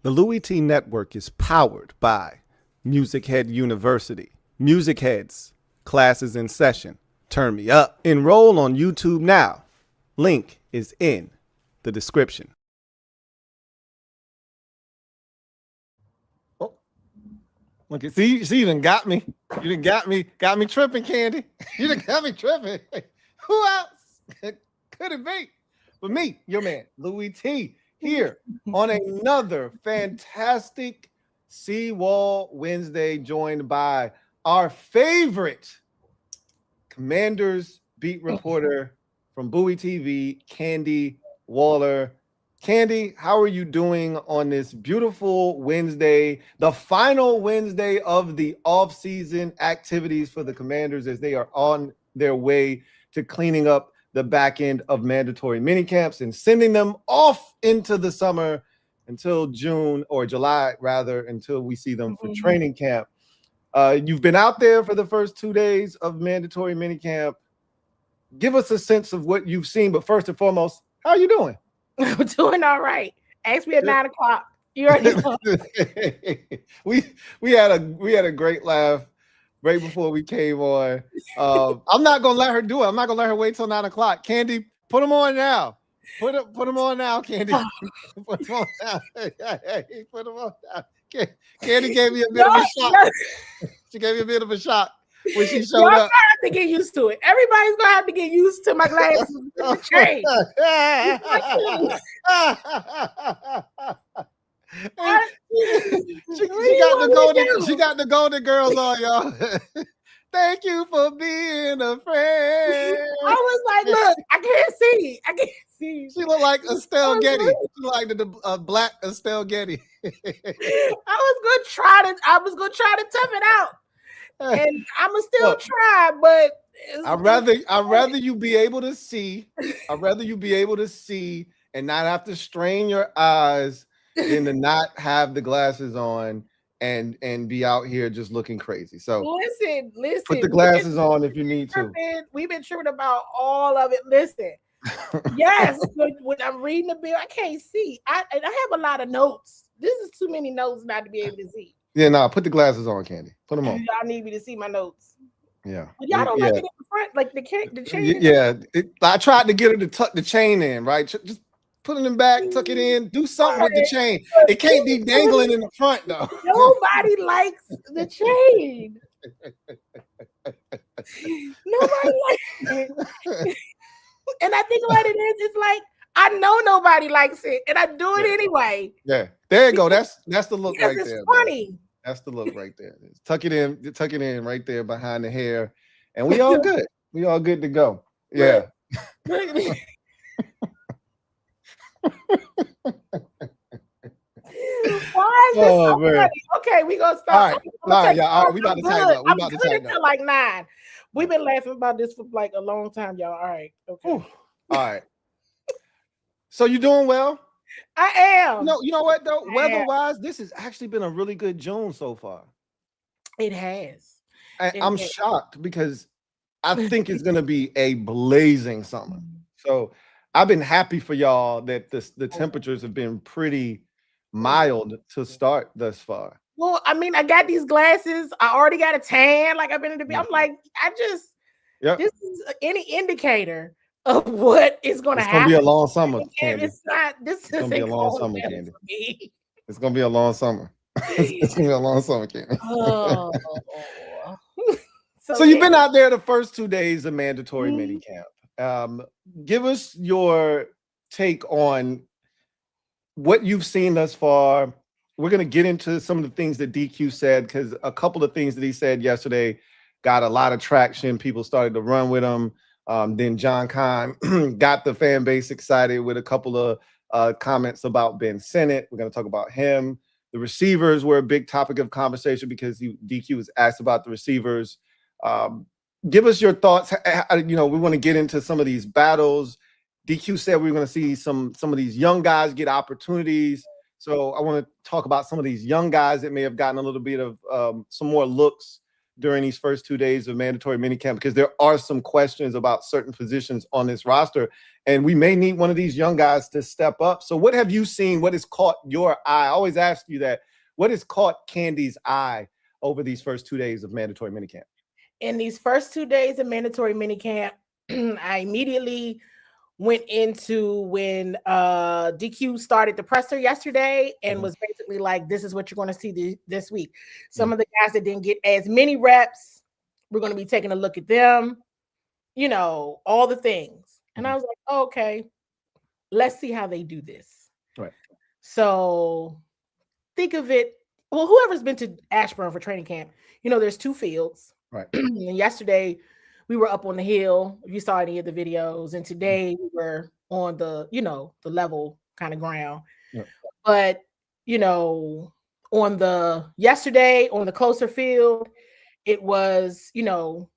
The Louie T Network is powered by MusicHead University. MusicHeads, classes in session. Turn me up. Enroll on YouTube now. Link is in the description. Oh, look at see you done got me. You done got me tripping, Candy. You done got me tripping. Who else could it be but me, your man, Louie T, here on another fantastic Seawall Wednesday, joined by our favorite Commanders beat reporter from Bowie TV, Candi Waller. Candi, how are you doing on this beautiful Wednesday, the final Wednesday of the off-season activities for the Commanders as they are on their way to cleaning up the back end of mandatory minicamps and sending them off into the summer until June or July, rather, until we see them for training camp. You've been out there for the first 2 days of mandatory minicamp. Give us a sense of what you've seen, but first and foremost, how are you doing? I'm doing all right. Ask me at 9 o'clock. You already know. we had a great laugh right before we came on. I'm not gonna let her do it. I'm not gonna let her wait till 9 o'clock. Candi, put them on now. Put them on now, Candi. Put them on now. Hey, put them on now. Candi gave me a bit of a shock. She gave me a bit of a shock when she showed up. I have to get used to it. Everybody's gonna have to get used to my glasses to change. She got the golden girls on, y'all. Thank you for being a friend. I was like, look, I can't see. She looked like Estelle Getty. She looked like the black Estelle Getty. I was gonna try to tough it out. And I'ma still try, but I'd rather you be able to see. I'd rather you be able to see and not have to strain your eyes than to not have the glasses on and be out here just looking crazy. So listen. Put the glasses on if you need to. We've been tripping about all of it. Listen. Yes, when I'm reading the bill, I can't see. I have a lot of notes. This is too many notes not to be able to see. Yeah, no, put the glasses on, Candi. Put them on. Y'all need me to see my notes. Yeah. But y'all don't like it in the front, like the chain. Yeah, I tried to get her to tuck the chain in, right? Just put it in back, tuck it in, do something with the chain. It can't be dangling in the front, though. Nobody likes the chain. Nobody likes it. And I think what it is, it's like, I know nobody likes it, and I do it anyway. Yeah, there you go. That's the look right there. It's funny. Bro. That's the look right there. Tuck it in right there behind the hair, and we all good. We all good to go. Yeah. Why is this so funny? Okay, we gonna start. All right, y'all. All right, we about to tighten up. We about to tighten up. Like 9. We've been laughing about this for like a long time, y'all. All right. Okay. All right. So you doing well? I am. You know what though? Weather-wise, this has actually been a really good June so far. It has. I'm shocked because I think it's gonna be a blazing summer. So I've been happy for y'all that the temperatures have been pretty mild to start thus far. Well, I mean, I got these glasses. I already got a tan. Like I've been in the. I'm like, this is any indicator of what is going to happen. It's going to be a long summer, Candi. It's not. This is going to be a long summer, Candi. It's going to be a long summer. It's going to be a long summer, Candi. Oh. So you've been out there the first 2 days of mandatory minicamp. Give us your take on what you've seen thus far. We're going to get into some of the things that DQ said, because a couple of things that he said yesterday got a lot of traction. People started to run with him. Then John Kahn got the fan base excited with a couple of comments about Ben Sinnott. We're going to talk about him. The receivers were a big topic of conversation because DQ was asked about the receivers. Give us your thoughts. We want to get into some of these battles. DQ said we were going to see some of these young guys get opportunities. So I want to talk about some of these young guys that may have gotten a little bit of some more looks during these first 2 days of mandatory minicamp? Because there are some questions about certain positions on this roster, and we may need one of these young guys to step up. So what have you seen? What has caught your eye? I always ask you that. What has caught Candi's eye over these first 2 days of mandatory minicamp? In these first 2 days of mandatory minicamp, I immediately went into when DQ started the presser yesterday and was basically like, this is what you're going to see this week. Some of the guys that didn't get as many reps, we're going to be taking a look at them, you know, all the things. And I was like, oh, okay, let's see how they do this. Right. So think of it, well, whoever's been to Ashburn for training camp, you know, there's 2 fields. Right. And yesterday we were up on the hill, if you saw any of the videos, and today we were on the, you know, the level kind of ground. Yeah. But, you know, on the yesterday on the closer field, it was, you know,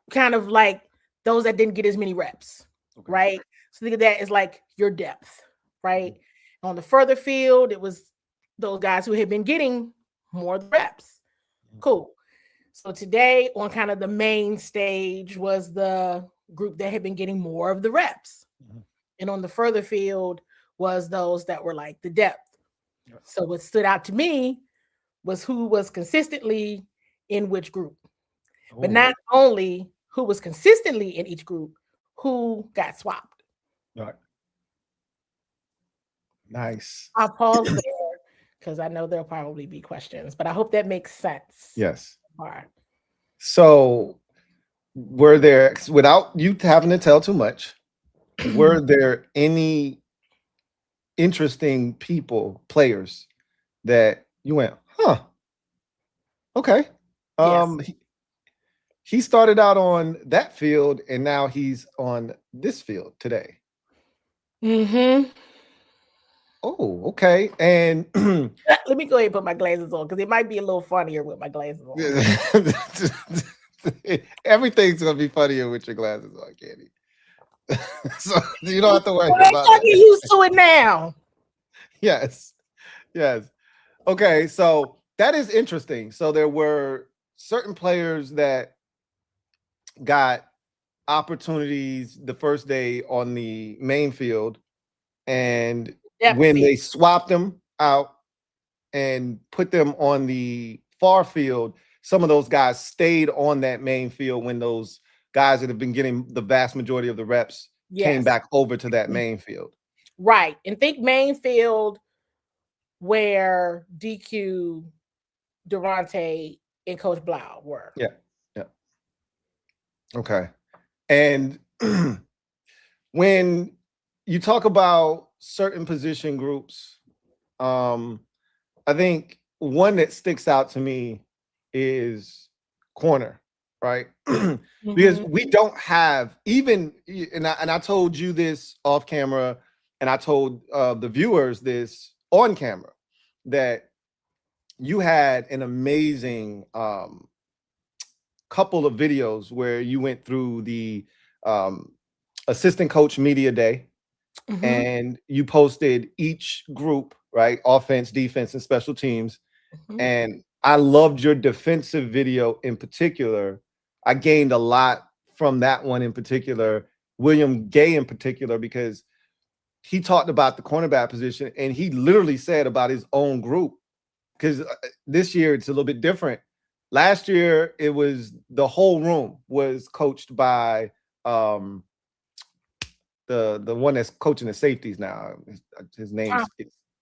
kind of like those that didn't get as many reps, right? So think of that as like your depth, right? On the further field, it was those guys who had been getting more reps. Cool. So today on kind of the main stage was the group that had been getting more of the reps. And on the further field was those that were like the depth. So what stood out to me was who was consistently in which group. But not only who was consistently in each group, who got swapped. Right. Nice. I'll pause there because I know there'll probably be questions, but I hope that makes sense. Yes. All right. So were there, without you having to tell too much, were there any interesting players that you went, huh? Okay. Yes. He started out on that field and now he's on this field today. Oh, okay. And let me go ahead and put my glasses on because it might be a little funnier with my glasses on. Everything's gonna be funnier with your glasses on, Candi. So you don't have to worry about it. Get used to it now. Yes. Okay, so that is interesting. So there were certain players that got opportunities the first day on the main field, and when they swapped them out and put them on the far field, some of those guys stayed on that main field when those guys that have been getting the vast majority of the reps came back over to that main field. Right. And think main field where DQ, Durante, and Coach Blau were. Yeah. Okay. And when you talk about certain position groups, I think one that sticks out to me is corner, right? Because we don't have even, and I told you this off camera, and I told the viewers this on camera, that you had an amazing couple of videos where you went through the assistant coach media day, and you posted each group, right? Offense, defense, and special teams. And I loved your defensive video in particular. I gained a lot from that one in particular, William Gay in particular, because he talked about the cornerback position and he literally said about his own group, because this year it's a little bit different. Last year, it was the whole room was coached by the one that's coaching the safeties now. His name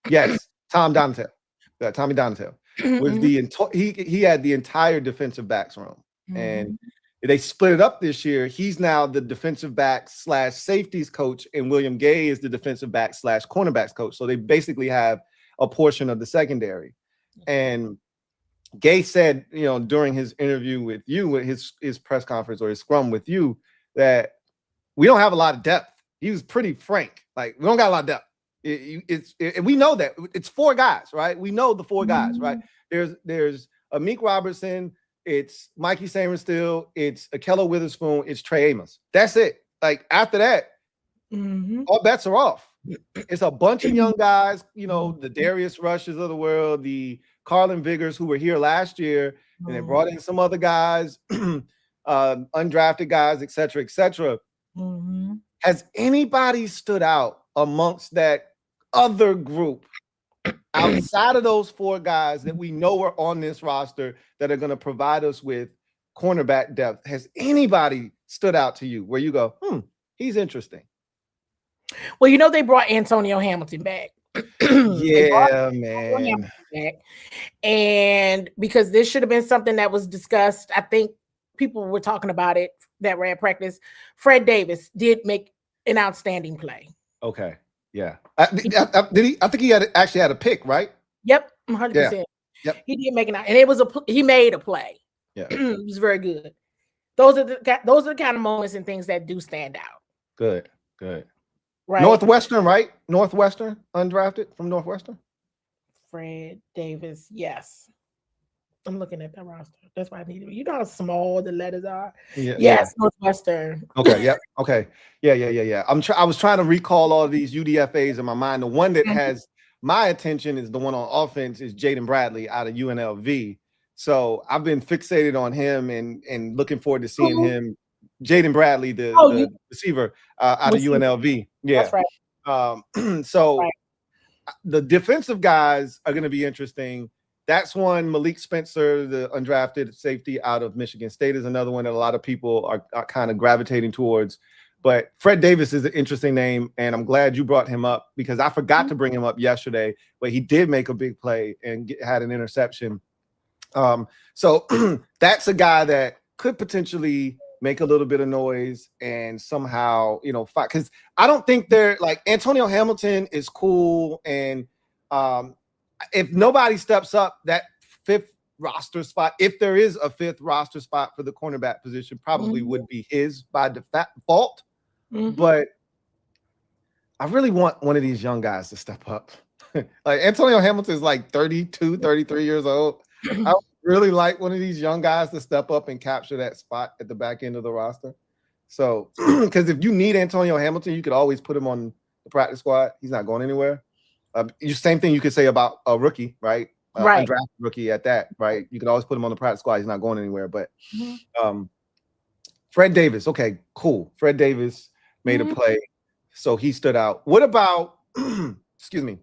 is Tom Donatel. Tommy Donatel was he had the entire defensive backs room, and they split it up this year. He's now the defensive back / safeties coach, and William Gay is the defensive back / cornerbacks coach. So they basically have a portion of the secondary. And Gay said, you know, during his interview with you, with his press conference or his scrum with you, that we don't have a lot of depth. He was pretty frank. Like, we don't got a lot of depth. We know that it's 4 guys, right? We know the 4 guys, right? There's Amik Robertson, it's Mikey Samerstill, it's Akello Witherspoon, it's Trey Amos. That's it. Like, after that, all bets are off. It's a bunch of young guys, you know, the Darius Rushes of the world, the Carlin Vigors who were here last year, and they brought in some other guys, undrafted guys, et cetera, et cetera. Has anybody stood out amongst that other group outside of those 4 guys that we know are on this roster that are going to provide us with cornerback depth? Has anybody stood out to you where you go, he's interesting? Well, you know, they brought Antonio Hamilton back. Yeah, man. And because this should have been something that was discussed, I think people were talking about it that were at practice. Fred Davis did make an outstanding play. Okay. Yeah. Did he? I think he actually had a pick, right? Yep. 100%. Yeah. Yep. He did make an out, and it was he made a play. Yeah. It was very good. Those are the kind of moments and things that do stand out. Good. Right. Northwestern, right? Northwestern, undrafted from Northwestern. Fred Davis, yes. I'm looking at the roster. That's why I need it. You know how small the letters are. Yes, Northwestern. Okay. Yep. Okay. Yeah. I was trying to recall all of these UDFAs in my mind. The one that has my attention is the one on offense is Jaden Bradley out of UNLV. So I've been fixated on him and looking forward to seeing him. Jaden Bradley, the receiver out of UNLV. Yeah. That's right. So the defensive guys are going to be interesting. That's one. Malik Spencer, the undrafted safety out of Michigan State, is another one that a lot of people are kind of gravitating towards. But Fred Davis is an interesting name, and I'm glad you brought him up because I forgot to bring him up yesterday, but he did make a big play and had an interception. So that's a guy that could potentially make a little bit of noise and somehow, fight. Because I don't think they're like Antonio Hamilton is cool. And if nobody steps up, that 5th roster spot, if there is a 5th roster spot for the cornerback position, probably would be his by default. But I really want one of these young guys to step up. Like Antonio Hamilton is like 32, 33 years old. I would really like one of these young guys to step up and capture that spot at the back end of the roster. So, because if you need Antonio Hamilton, you could always put him on the practice squad. He's not going anywhere. Same thing you could say about a rookie, right? Right. Undrafted rookie at that, right? You could always put him on the practice squad. He's not going anywhere. But Fred Davis, okay, cool. Fred Davis made a play, so he stood out. What about, excuse me,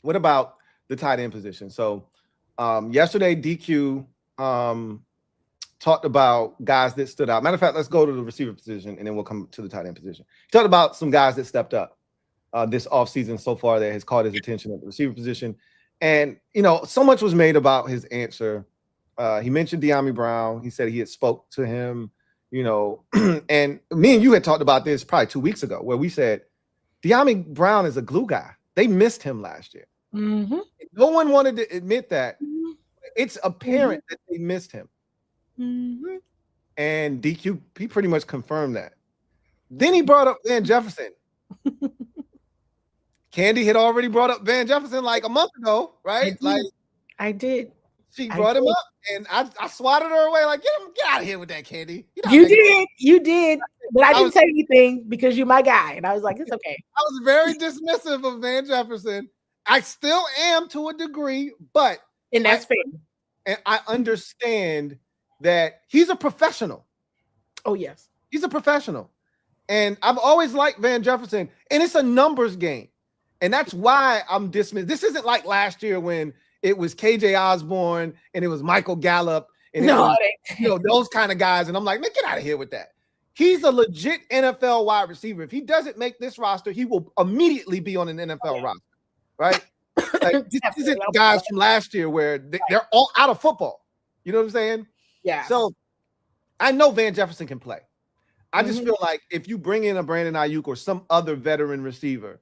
what about the tight end position? So yesterday, DQ talked about guys that stood out. Matter of fact, let's go to the receiver position, and then we'll come to the tight end position. He talked about some guys that stepped up this offseason so far that has caught his attention at the receiver position. And, so much was made about his answer. He mentioned De'Ami Brown. He said he had spoke to him, and me and you had talked about this probably 2 weeks ago where we said De'Ami Brown is a glue guy. They missed him last year. No one wanted to admit that. It's apparent that they missed him. And DQ, he pretty much confirmed that. Then he brought up Van Jefferson. Candi had already brought up Van Jefferson like a month ago, right? I did. She brought him up, and I swatted her away like, get out of here with that, Candi. You did. But I didn't say anything because you're my guy. And I was like, it's okay. I was very dismissive of Van Jefferson. I still am to a degree, but and that's fair. And I understand that he's a professional. Oh, yes. He's a professional. And I've always liked Van Jefferson. And it's a numbers game. And that's why I'm dismissed. This isn't like last year when it was KJ Osborne and it was Michael Gallup and those kind of guys. And I'm like, man, get out of here with that. He's a legit NFL wide receiver. If he doesn't make this roster, he will immediately be on an NFL roster, right? Like, this isn't guys from last year where they're all out of football. You know what I'm saying? Yeah. So I know Van Jefferson can play. I just feel like if you bring in a Brandon Ayuk or some other veteran receiver,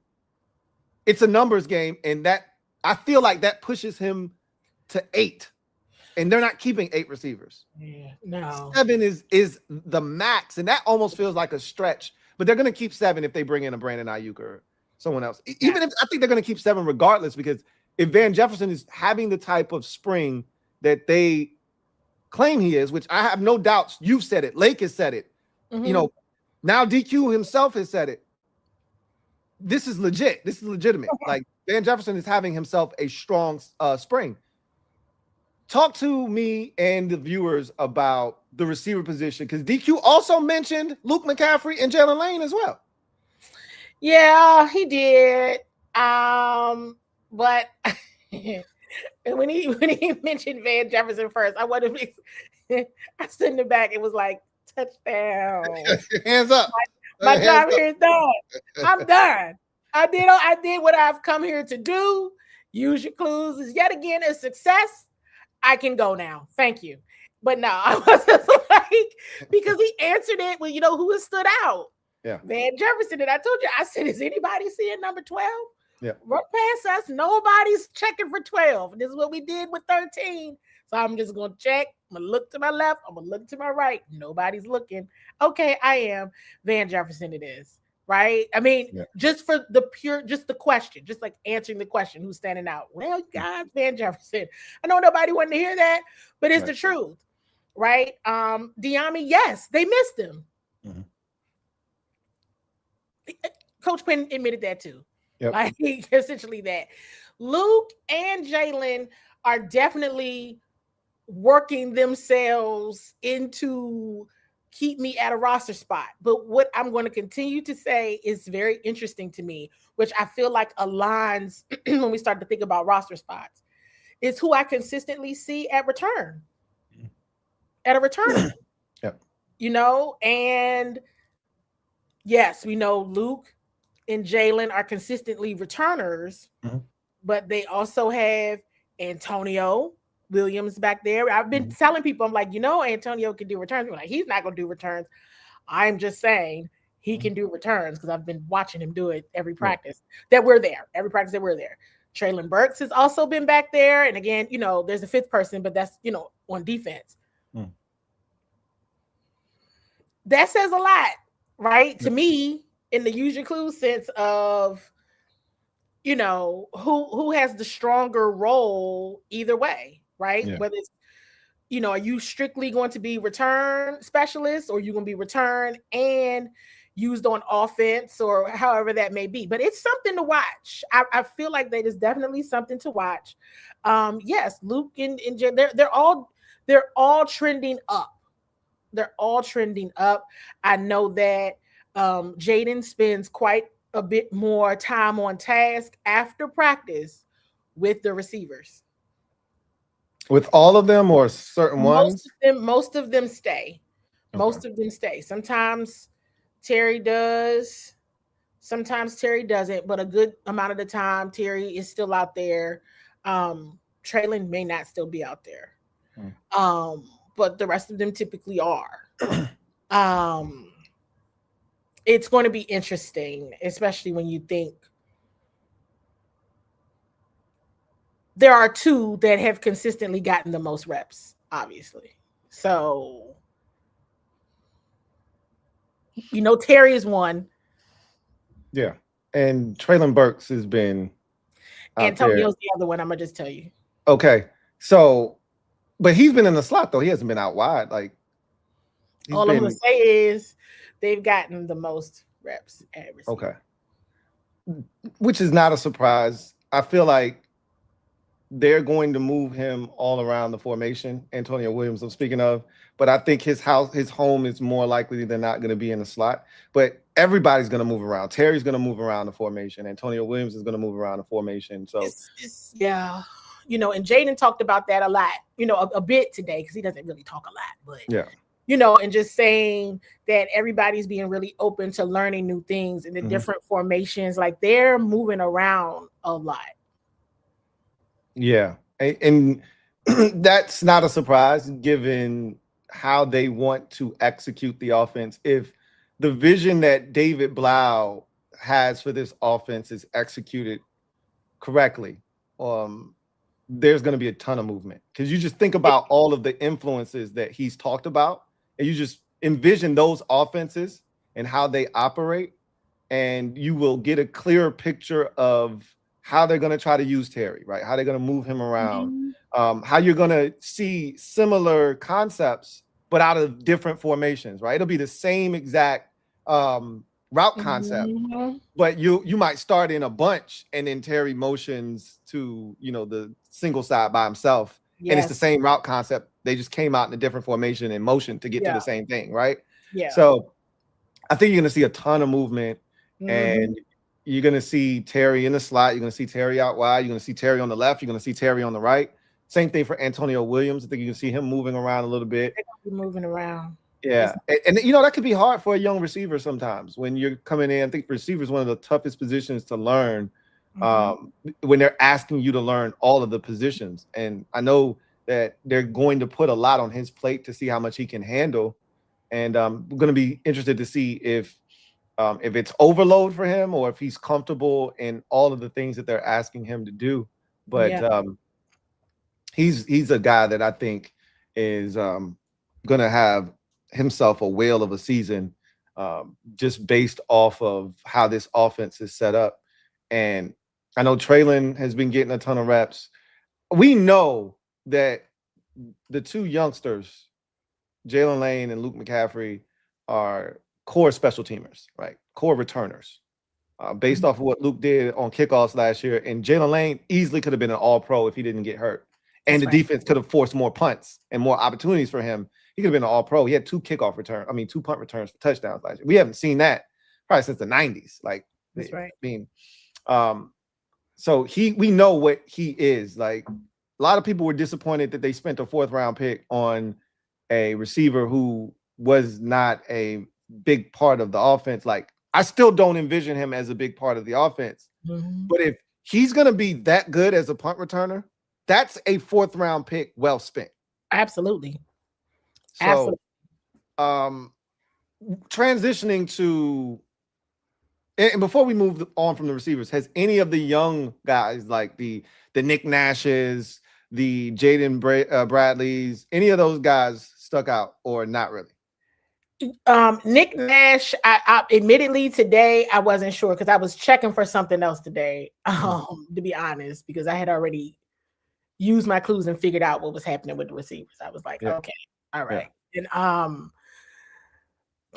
it's a numbers game, and that I feel like that pushes him to 8, and they're not keeping 8 receivers. Yeah, no, 7 is the max, and that almost feels like a stretch. But they're going to keep 7 if they bring in a Brandon Ayuk or someone else. Even if I think they're going to keep 7 regardless, because if Van Jefferson is having the type of spring that they claim he is, which I have no doubts. You've said it. Lake has said it. Now DQ himself has said it. This is legit. This is legitimate. Like Van Jefferson is having himself a strong spring. talk to me and the viewers about the receiver position, because DQ also mentioned Luke McCaffrey and Jalen Lane as well. Yeah, he did. But when he mentioned Van Jefferson first, I wanted to I stood in the back. It was like touchdown. Hands up. My job here is done. I'm done. I did what I've come here to do. Use your clues. Is yet again a success. I can go now. Thank you. But no, I was just like, because he answered it with, who has stood out. Yeah. Van Jefferson. And I told you, I said, is anybody seeing number 12? Yeah. Run past us. Nobody's checking for 12. This is what we did with 13. So I'm just going to check. I'm going to look to my left. I'm going to look to my right. Nobody's looking. Okay, I am. Van Jefferson it is. Right? I mean, just for just the question, just like answering the question, who's standing out? Well, guys, Van Jefferson. I know nobody wanted to hear that, but it's the truth. Right? Diami, yes, they missed him. Mm-hmm. Coach Quinn admitted that too. Yep. Like, essentially that. Luke and Jalen are definitely working themselves into keep me at a roster spot. But what I'm going to continue to say is very interesting to me, which I feel like aligns when we start to think about roster spots, is who I consistently see at return. At a return. Yep. And yes, we know Luke and Jalen are consistently returners, but they also have Antonio Williams back there. I've been telling people, I'm like, Antonio can do returns. We're like, he's not going to do returns. I'm just saying he can do returns because I've been watching him do it every practice that we're there. Every practice that we're there. Traylon Burks has also been back there. And again, there's a fifth person, but that's, on defense. That says a lot, right? To me, in the use your clues sense of, who has the stronger role either way, right? Yeah. Whether it's, are you strictly going to be return specialist, or are you going to be return and used on offense, or however that may be? But it's something to watch. I feel like that is definitely something to watch. Yes, Luke and they're all trending up. They're all trending up. I know that Jaden spends quite a bit more time on task after practice with the receivers. With all of them or certain ones? Most of them stay. Okay. Most of them stay. Sometimes Terry does. Sometimes Terry doesn't. But a good amount of the time, Terry is still out there. Traylon may not still be out there. But the rest of them typically are. It's going to be interesting, especially when you think there are two that have consistently gotten the most reps, obviously. So, Terry is one. Yeah. And Traylon Burks has been Antonio's the other one, I'm going to just tell you. Okay. So, but he's been in the slot, though. He hasn't been out wide. Like, all I'm going to say is they've gotten the most reps at receiver. Okay. Which is not a surprise. I feel like they're going to move him all around the formation. Antonio Williams, I'm speaking of. But I think his home is more likely than not going to be in the slot. But everybody's going to move around. Terry's going to move around the formation. Antonio Williams is going to move around the formation. So, yeah. And Jaden talked about that a lot, a bit today, because he doesn't really talk a lot. But, and just saying that everybody's being really open to learning new things in the different formations. Like, they're moving around a lot. Yeah. And that's not a surprise given how they want to execute the offense. If the vision that David Blau has for this offense is executed correctly, there's going to be a ton of movement, because you just think about all of the influences that he's talked about, and you just envision those offenses and how they operate, and you will get a clearer picture of how they're going to try to use Terry, right? How they're going to move him around, how you're going to see similar concepts, but out of different formations, right? It'll be the same exact route concept, but you might start in a bunch, and then Terry motions to, the single side by himself, And it's the Yes. same route concept. They just came out in a different formation and motion to get to the same thing, right? Yeah. So I think you're going to see a ton of movement, Mm-hmm. and you're going to see Terry in the slot. You're going to see Terry out wide. You're going to see Terry on the left. You're going to see Terry on the right. Same thing for Antonio Williams. I think you can see him moving around a little bit. They're gonna be moving around. Yeah. And you know, that could be hard for a young receiver sometimes when you're coming in. I think receiver is one of the toughest positions to learn when they're asking you to learn all of the positions. And I know that they're going to put a lot on his plate to see how much he can handle. And I'm going to be interested to see if it's overload for him or if he's comfortable in all of the things that they're asking him to do. But he's a guy that I think is going to have himself a whale of a season just based off of how this offense is set up. And I know Traylon has been getting a ton of reps. We know that the two youngsters, Jalen Lane and Luke McCaffrey, are core special teamers, right? Core returners. Based off of what Luke did on kickoffs last year, and Jalen Lane easily could have been an all-pro if he didn't get hurt. And the defense could have forced more punts and more opportunities for him. He could have been an all-pro. He had two punt returns for touchdowns last year. We haven't seen that probably since the 90s. Like, that's right. I mean, so we know what he is. Like, a lot of people were disappointed that they spent a 4th-round pick on a receiver who was not a big part of the offense. Like, I still don't envision him as a big part of the offense. But if he's going to be that good as a punt returner, that's a 4th-round pick well spent. Absolutely. So, transitioning to, and before we move on from the receivers, has any of the young guys like the Nick Nashes, the Jaden Bradleys, any of those guys stuck out or not really? Nick Nash, I admittedly today I wasn't sure because I was checking for something else today, to be honest, because I had already used my clues and figured out what was happening with the receivers. I was like, okay, all right. And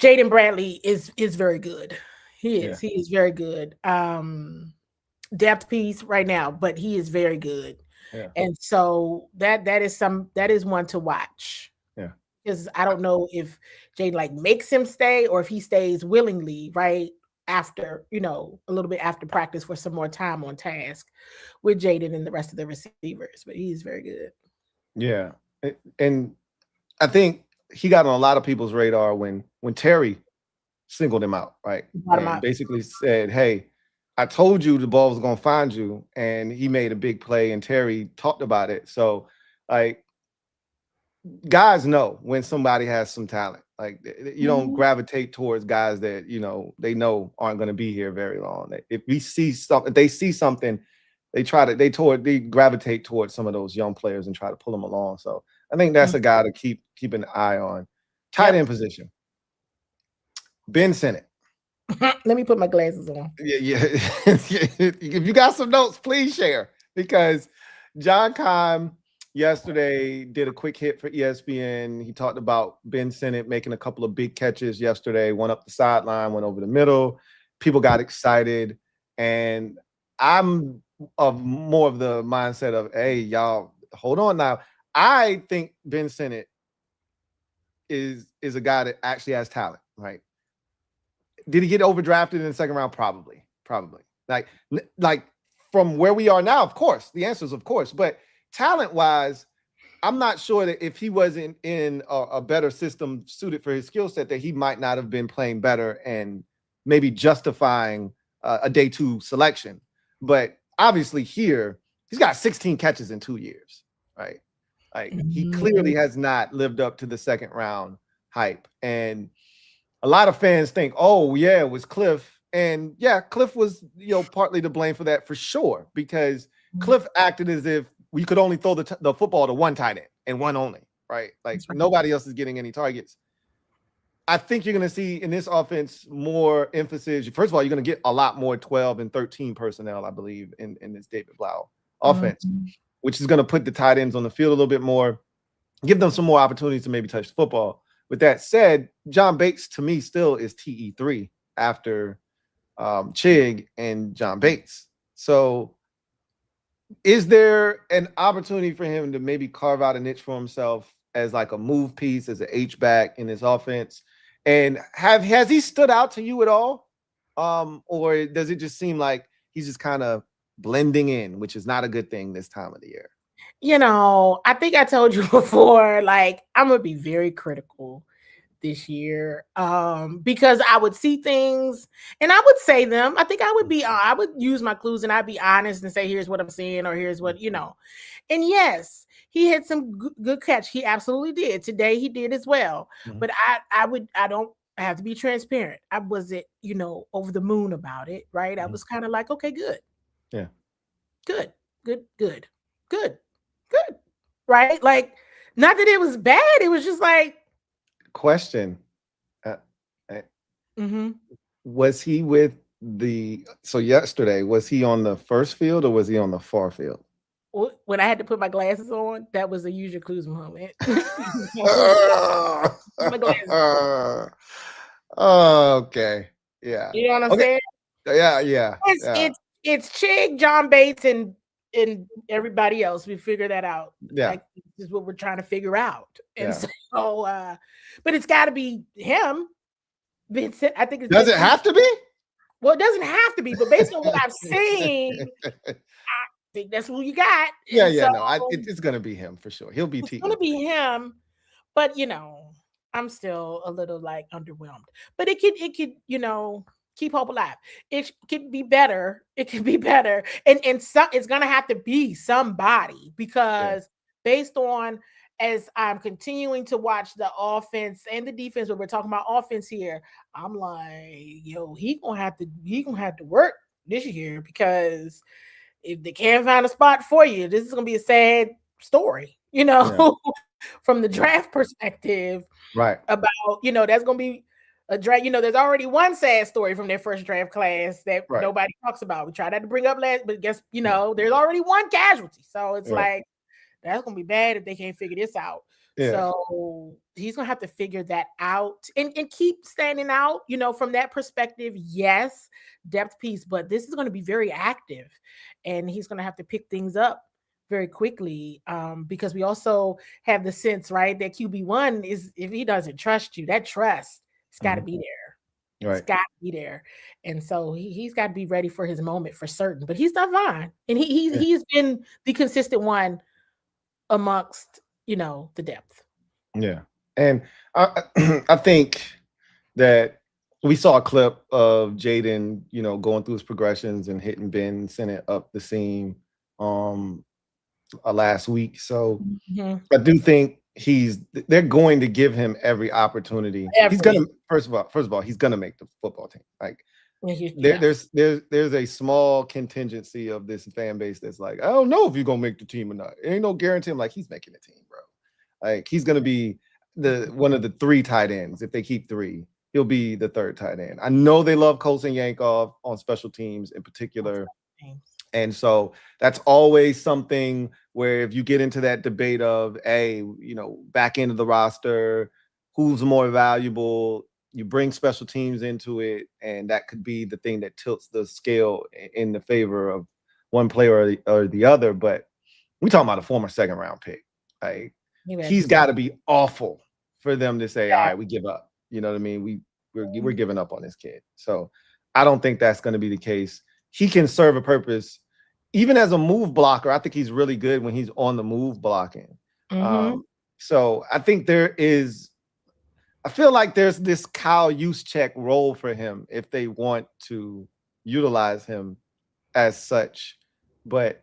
Jaden Bradley is very good. He is very good. Depth piece right now, but he is very good. And so that is one to watch. Because I don't know if Jaden like makes him stay or if he stays willingly right after, a little bit after practice for some more time on task with Jaden and the rest of the receivers. But he's very good. Yeah. And I think he got on a lot of people's radar when Terry singled him out, right? And basically said, hey, I told you the ball was going to find you. And he made a big play and Terry talked about it. So, like, guys know when somebody has some talent. Like, you don't gravitate towards guys that they know aren't going to be here very long. If we see something, if they see something, they gravitate towards some of those young players and try to pull them along. So I think that's a guy to keep an eye on. Tight end position. Ben Sinnott. Let me put my glasses on. Yeah. If you got some notes, please share, because John Keim yesterday did a quick hit for ESPN. He talked about Ben Sinnott making a couple of big catches yesterday, one up the sideline, one over the middle. People got excited. And I'm more of the mindset of, hey, y'all, hold on now. I think Ben Sinnott is a guy that actually has talent, right? Did he get overdrafted in the 2nd round? Probably. Like from where we are now, of course. The answer is of course. But talent-wise, I'm not sure that if he wasn't in a better system suited for his skill set, that he might not have been playing better and maybe justifying a day 2 selection. But obviously here, he's got 16 catches in 2 years, right? Like, he clearly has not lived up to the 2nd round hype. And a lot of fans think, oh, yeah, it was Cliff. And yeah, Cliff was, partly to blame for that for sure, because Cliff acted as if we could only throw the football to one tight end and one only, right? Like, nobody else is getting any targets. I think you're going to see in this offense more emphasis. First of all, you're going to get a lot more 12 and 13 personnel, I believe, in this David Blau offense, which is going to put the tight ends on the field a little bit more, give them some more opportunities to maybe touch the football. With that said, John Bates, to me, still is TE3 after Chig and John Bates. So Is there an opportunity for him to maybe carve out a niche for himself as like a move piece, as an H-back in his offense? And has he stood out to you at all? Or does it just seem like he's just kind of blending in, which is not a good thing this time of the year? You know, I think I told you before, like, I'm gonna be very critical this year, because I would see things and I would say them. I think I would use my clues and I'd be honest and say, here's what I'm seeing, or here's what, you know. And yes, he had some good catch. He absolutely did. Today he did as well. But I have to be transparent. I wasn't, you know, over the moon about it, right? I was kind of like, okay, good. Yeah. Good. Right? Like, not that it was bad. It was just like, question. Was he with so yesterday, was he on the first field or was he on the far field? When I had to put my glasses on, that was a use your clues moment. Okay. Yeah. You know what I'm saying? Yeah. It's Chig, John Bates, and everybody else. We figure that out. Yeah. Like, this is what we're trying to figure out. And so but it's gotta be him. Vincent, I think does it have to be? Well, it doesn't have to be, but based on what I've seen, I think that's who you got. Yeah, it's gonna be him for sure. He'll be it's gonna be him, but you know, I'm still a little like underwhelmed. But it could, you know, keep hope alive. It could be better. It could be better. And some it's gonna have to be somebody, because based on, as I'm continuing to watch the offense and the defense, but we're talking about offense here, I'm like, yo, he gonna have to work this year, because if they can't find a spot for you, this is gonna be a sad story, you know, from the draft perspective. Right. About, you know, that's gonna be a draft. You know, there's already one sad story from their first draft class that nobody talks about. We tried to bring up last, but guess, you know, there's already one casualty. So it's like, that's gonna be bad if they can't figure this out. So he's gonna have to figure that out and keep standing out, you know, from that perspective. Yes, depth piece, but this is gonna be very active, and he's gonna have to pick things up very quickly, because we also have the sense, right, that QB1 is, if he doesn't trust you, that trust, it's got to be there. It's got to be there. And so he's got to be ready for his moment for certain. But he's done fine, and he's been the consistent one amongst, you know, the depth. Yeah. And I think that we saw a clip of Jaden, you know, going through his progressions and hitting Ben Sinnott up the seam last week. So I do think they're going to give him every opportunity. He's gonna first of all, he's gonna make the football team. Like, there's a small contingency of this fan base that's like, I don't know if you're gonna make the team or not. Ain't no guarantee. I'm like, he's making the team, bro. Like, he's gonna be one of the 3 tight ends. If they keep 3, he'll be the 3rd tight end. I know they love Colson Yankov on special teams in particular. And so that's always something where if you get into that debate of, you know, back end of the roster, who's more valuable, you bring special teams into it, and that could be the thing that tilts the scale in the favor of one player or the other. But we talking about a former 2nd round pick. Like, he's got to be awful for them to say, all right, we give up. You know what I mean? We're giving up on this kid. So I don't think that's going to be the case. He can serve a purpose. Even as a move blocker, I think he's really good when he's on the move blocking. So I think I feel like there's this Kyle Juszczyk role for him if they want to utilize him as such. But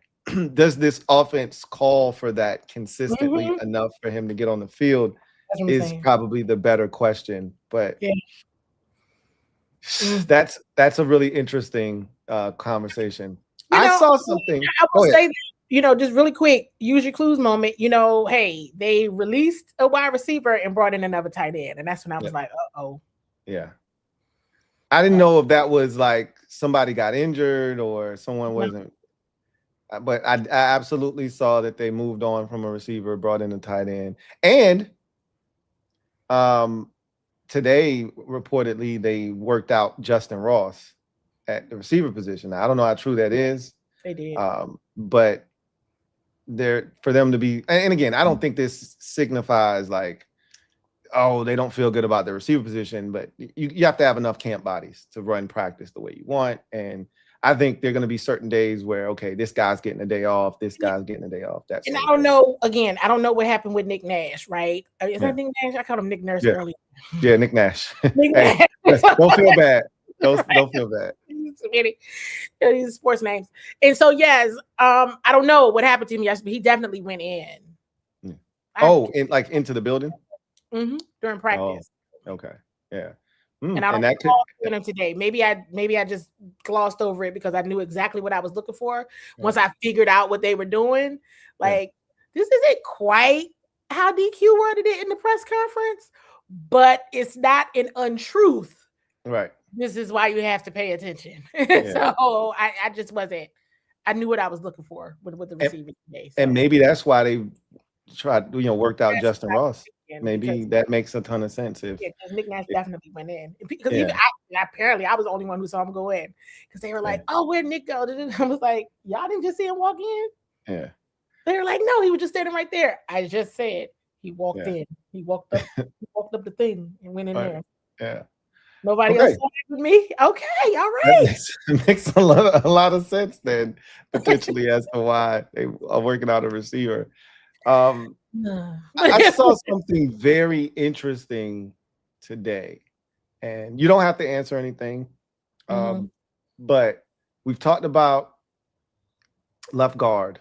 does this offense call for that consistently enough for him to get on the field is probably the better question. But that's a really interesting conversation. I saw something. I will say that, you know, just really quick, use your clues moment. You know, hey, they released a wide receiver and brought in another tight end, and that's when I was like, uh-oh. Yeah. I didn't know if that was like somebody got injured or someone wasn't. But I absolutely saw that they moved on from a receiver, brought in a tight end. And today, reportedly, they worked out Justin Ross at the receiver position. Now, I don't know how true that is. They did. But for them to be, and again, I don't think this signifies like, oh, they don't feel good about the receiver position, but you have to have enough camp bodies to run practice the way you want. And I think there are going to be certain days where, okay, this guy's getting a day off, this guy's getting a day off. That's and I don't know. Again, I don't know what happened with Nick Nash, right? Is that Nick Nash? I called him Nick Nurse earlier. Yeah, Nick Nash. Nick Hey, Nash. don't feel bad. Don't feel bad. These sports names. And so yes, I don't know what happened to him yesterday, but he definitely went in. Yeah. Oh, into the building? During practice. Oh, okay. Yeah. And I don't know him today. Maybe I just glossed over it because I knew exactly what I was looking for. Yeah. Once I figured out what they were doing, like this isn't quite how DQ worded it in the press conference, but it's not an untruth. Right. This is why you have to pay attention. So I just wasn't. I knew what I was looking for with the receiver today. So. And maybe that's why they tried, worked out Justin Ross. Maybe that makes a ton of sense. If Nick Nash definitely went in because even apparently I was the only one who saw him go in because they were like, "Oh, where'd Nick go?" I was like, "Y'all didn't just see him walk in?" Yeah. They were like, "No, he was just standing right there." I just said he walked in. He walked up. He walked up the thing and went in there. Yeah. Nobody else saw it with me. Okay, all right. That makes a lot of sense then, potentially as to why they are working out a receiver. I saw something very interesting today, and you don't have to answer anything. But we've talked about left guard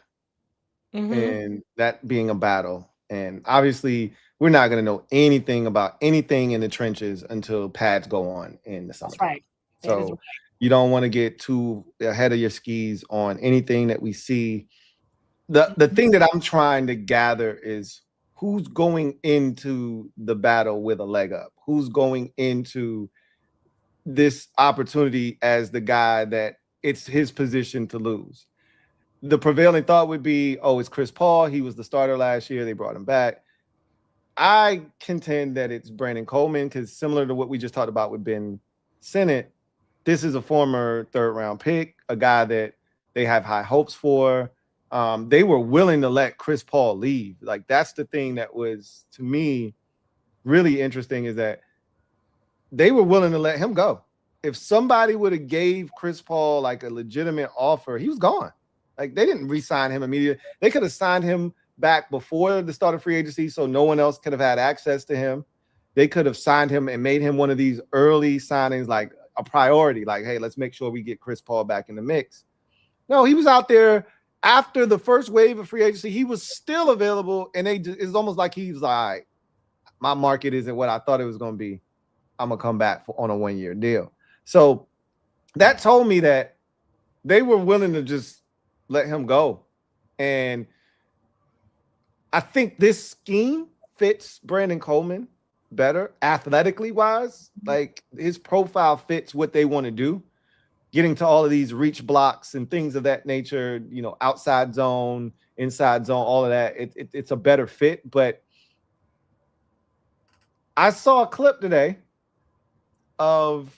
and that being a battle. And obviously, we're not going to know anything about anything in the trenches until pads go on in the summer. That's right. So you don't want to get too ahead of your skis on anything that we see. The thing that I'm trying to gather is who's going into the battle with a leg up, who's going into this opportunity as the guy that it's his position to lose. The prevailing thought would be, oh, it's Chris Paul. He was the starter last year. They brought him back. I contend that it's Brandon Coleman because similar to what we just talked about with Ben Sinnott, this is a former third-round pick, a guy that they have high hopes for. They were willing to let Chris Paul leave. Like, that's the thing that was, to me, really interesting is that they were willing to let him go. If somebody would have gave Chris Paul like a legitimate offer, he was gone. Like, they didn't re-sign him immediately. They could have signed him back before the start of free agency so no one else could have had access to him. They could have signed him and made him one of these early signings, like a priority. Like, hey, let's make sure we get Chris Paul back in the mix. No, he was out there after the first wave of free agency. He was still available, and it's almost like he was like, all right, my market isn't what I thought it was going to be. I'm going to come back on a one-year deal. So that told me that they were willing to just let him go. And I think this scheme fits Brandon Coleman better athletically wise. Like, his profile fits what they want to do. Getting to all of these reach blocks and things of that nature, outside zone, inside zone, all of that. It's a better fit. But I saw a clip today of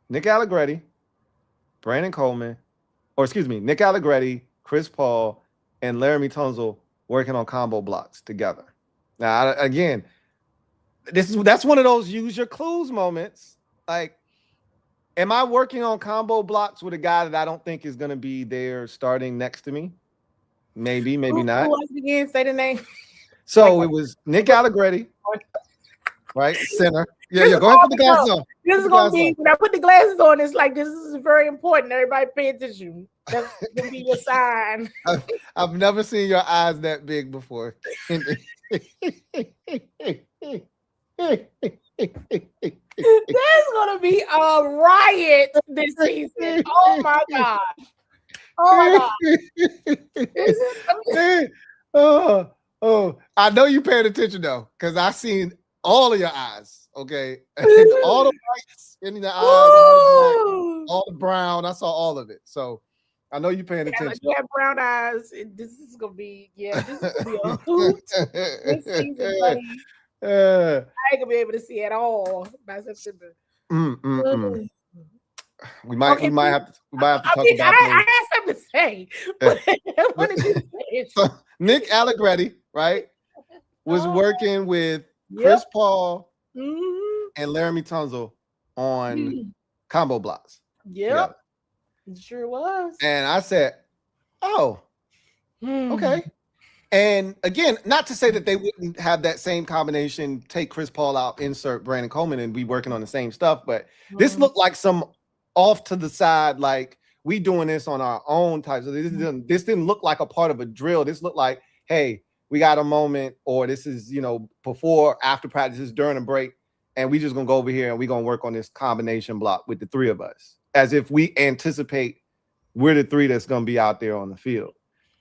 Nick Allegretti, Brandon Coleman, Nick Allegretti, Chris Paul, and Laramie Tunsil working on combo blocks together. Now, again, that's one of those use your clues moments. Like, am I working on combo blocks with a guy that I don't think is going to be there starting next to me? Maybe not. Who was it again? Say the name. So it was Nick Allegretti, right? Center. Yeah. Go ahead and put the glasses on. This is going to be, when I put the glasses on, it's like, this is very important. Everybody pay attention. That's going to be your sign. I've never seen your eyes that big before. There's gonna be a riot this season. Oh my god! Oh my god! I know you paying attention though, because I seen all of your eyes. Okay, all the whites in the eyes, all the brown. I saw all of it. So I know you paying attention. You have brown eyes. This is gonna be this is gonna be a hoot this season, buddy. I ain't gonna be able to see at all by September. we might have to talk mean, about I have something to say. But what did you say? So Nick Allegretti, right, was working with Chris Paul and Laramie Tunsil on combo blocks. Yep, it sure was. And I said, "Oh, okay." And again, not to say that they wouldn't have that same combination, take Chris Paul out, insert Brandon Coleman, and be working on the same stuff. But this looked like some off to the side, like we doing this on our own type. So this didn't look like a part of a drill. This looked like, hey, we got a moment, or this is, before, after practices, during a break, and we just gonna go over here and we gonna work on this combination block with the three of us, as if we anticipate we're the three that's gonna be out there on the field.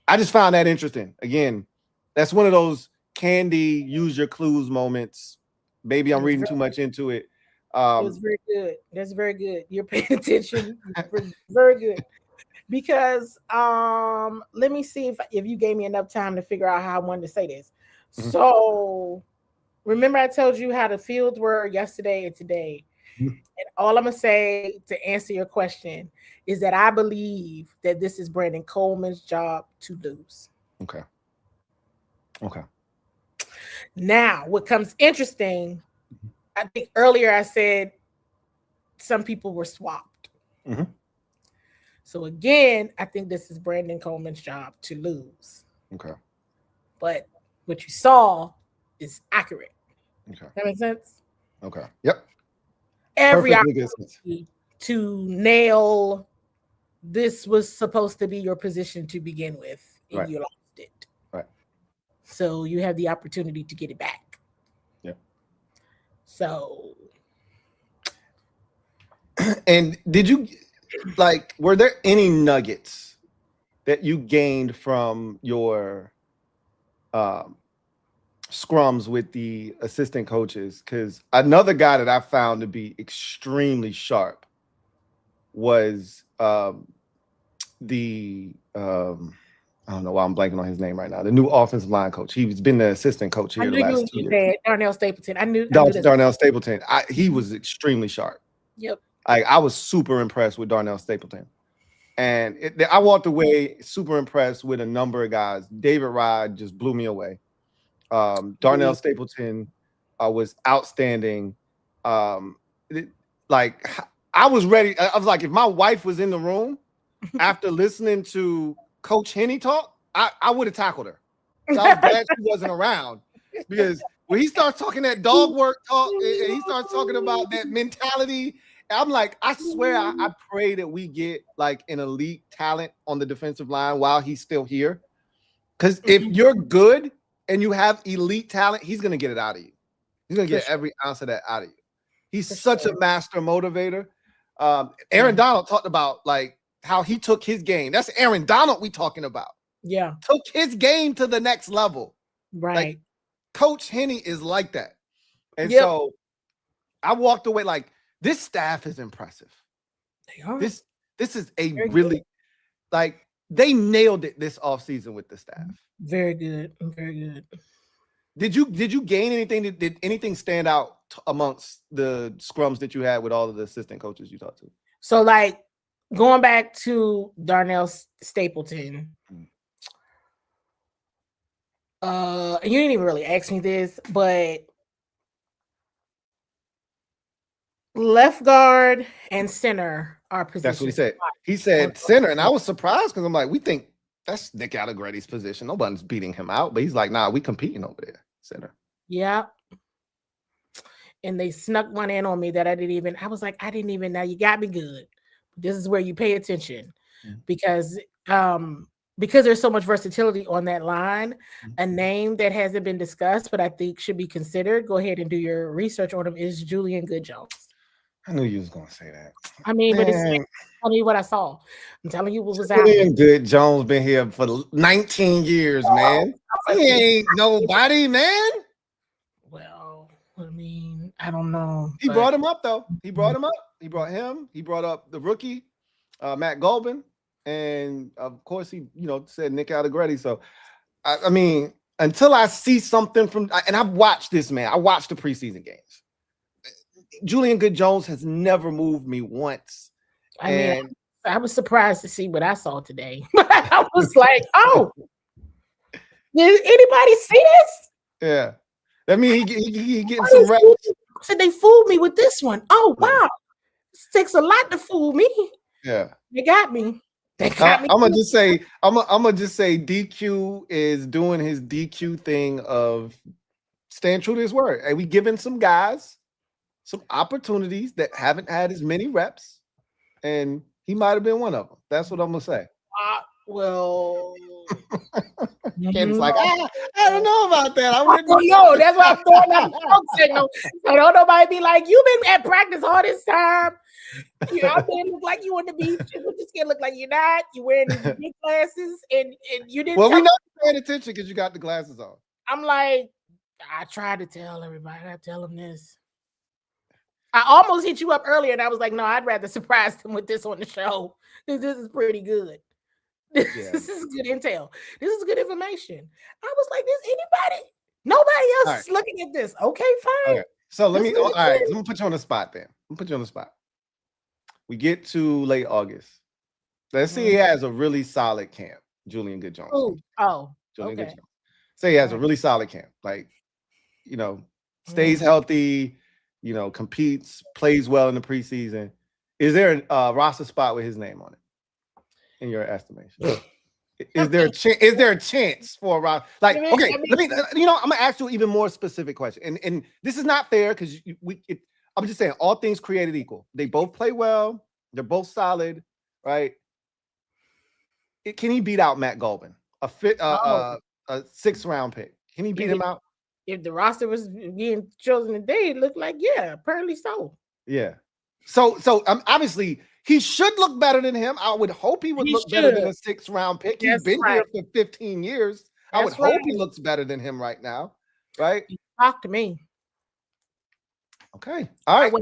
I just found that interesting. Again, that's one of those Candi use your clues moments. Maybe I'm reading too much into it. It was very good. That's very good. You're paying attention. Very good. Because let me see if you gave me enough time to figure out how I wanted to say this. So remember I told you how the fields were yesterday and today. And all I'm gonna say to answer your question is that I believe that this is Brandon Coleman's job to lose. Okay. Now, what comes interesting, I think earlier I said some people were swapped. So again, I think this is Brandon Coleman's job to lose. Okay. But what you saw is accurate. Okay. That makes sense? Okay. Yep. Every opportunity to nail this was supposed to be your position to begin with, and you lost it. Right. So you have the opportunity to get it back. Yep. So. And did you, were there any nuggets that you gained from your scrums with the assistant coaches? Because another guy that I found to be extremely sharp was I don't know why I'm blanking on his name right now, the new offensive line coach. He's been the assistant coach here the last 2 years. Darnell Stapleton. I knew Darnell Stapleton. He was extremely sharp. Yep. I was super impressed with Darnell Stapleton. And I walked away super impressed with a number of guys. David Rod just blew me away. Darnell Stapleton was outstanding. I was ready. I was like, if my wife was in the room after listening to Coach Henny talk, I would have tackled her. So I was glad she wasn't around, because when he starts talking that dog work talk and he starts talking about that mentality, I'm like, I swear, I pray that we get like an elite talent on the defensive line while he's still here. Because if you're good and you have elite talent, he's going to get it out of you. He's going to get every ounce of that out of you. He's such a master motivator. Aaron Donald talked about like how he took his game. That's Aaron Donald we talking about. Yeah. Took his game to the next level. Right. Like, Coach Henny is like that. And so I walked away like, this staff is impressive. They are. This is a really good. They nailed it this offseason with the staff. Very good. Very good. Did you gain anything? Did anything stand out amongst the scrums that you had with all of the assistant coaches you talked to? So going back to Darnell Stapleton, and you didn't even really ask me this, but left guard and center are positions. That's what he said. He said center, and I was surprised because I'm like, we think that's Nick Allegretti's position. Nobody's beating him out, but he's like, nah, we competing over there, center. Yeah. And they snuck one in on me that I didn't even know. You got me good. This is where you pay attention, because there's so much versatility on that line. A name that hasn't been discussed, but I think should be considered, go ahead and do your research on him, is Julian Good-Jones. I knew you was going to say that. I mean, but it's telling you what I saw. I'm telling you what was out. Julian Good-Jones been here for 19 years, man. He ain't nobody, man. Well, I mean, I don't know. He brought him up, though. He brought him up. He brought him. He brought up the rookie, Matt Golbin. And, of course, he, said Nick Allegretti. So, I mean, until I see something from – and I've watched this, man. I watched the preseason games. Julian Good-Jones has never moved me once. I mean, I was surprised to see what I saw today. I was like, oh, did anybody see this? Yeah. That means he getting some reps. Said they fooled me with this one. Oh, wow. This takes a lot to fool me. Yeah. They got me. They got me. I'm gonna just say DQ is doing his DQ thing of staying true to his word. And we giving some guys some opportunities that haven't had as many reps, and he might have been one of them. That's what I'm gonna say. Well, Ken's like, I don't know about that. I don't know. That's why I'm throwing out the smoke signal. So don't nobody be like, you've been at practice all this time. You out there look like you on the beach. What your skin look like you're not. You wearing these big glasses and you didn't. Well, we not paying attention because you got the glasses on. I'm like, I tried to tell everybody. I tell them this. I almost hit you up earlier, and I was like, no, I'd rather surprise them with this on the show. This is pretty good. This is good intel. This is good information. I was like, nobody else is looking at this. Okay, fine. Okay. So let me put you on the spot then. We get to late August. Let's see, he has a really solid camp, Julian Good-Jones. Julian Good-Jones. Say he has a really solid camp. Like, stays healthy, competes, plays well in the preseason. Is there a roster spot with his name on it? In your estimation, is there a chance for a roster? Like, okay, I'm gonna ask you an even more specific question, and this is not fair because I'm just saying all things created equal. They both play well. They're both solid, right? Can he beat out Matt Golden, a 6th round pick? Can he beat him out? If the roster was being chosen today, it looked like apparently so. Yeah. So obviously he should look better than him. I would hope he would look better than a 6th round pick. He's been here for 15 years. I would hope he looks better than him right now, right? Talk to me. Okay. All right.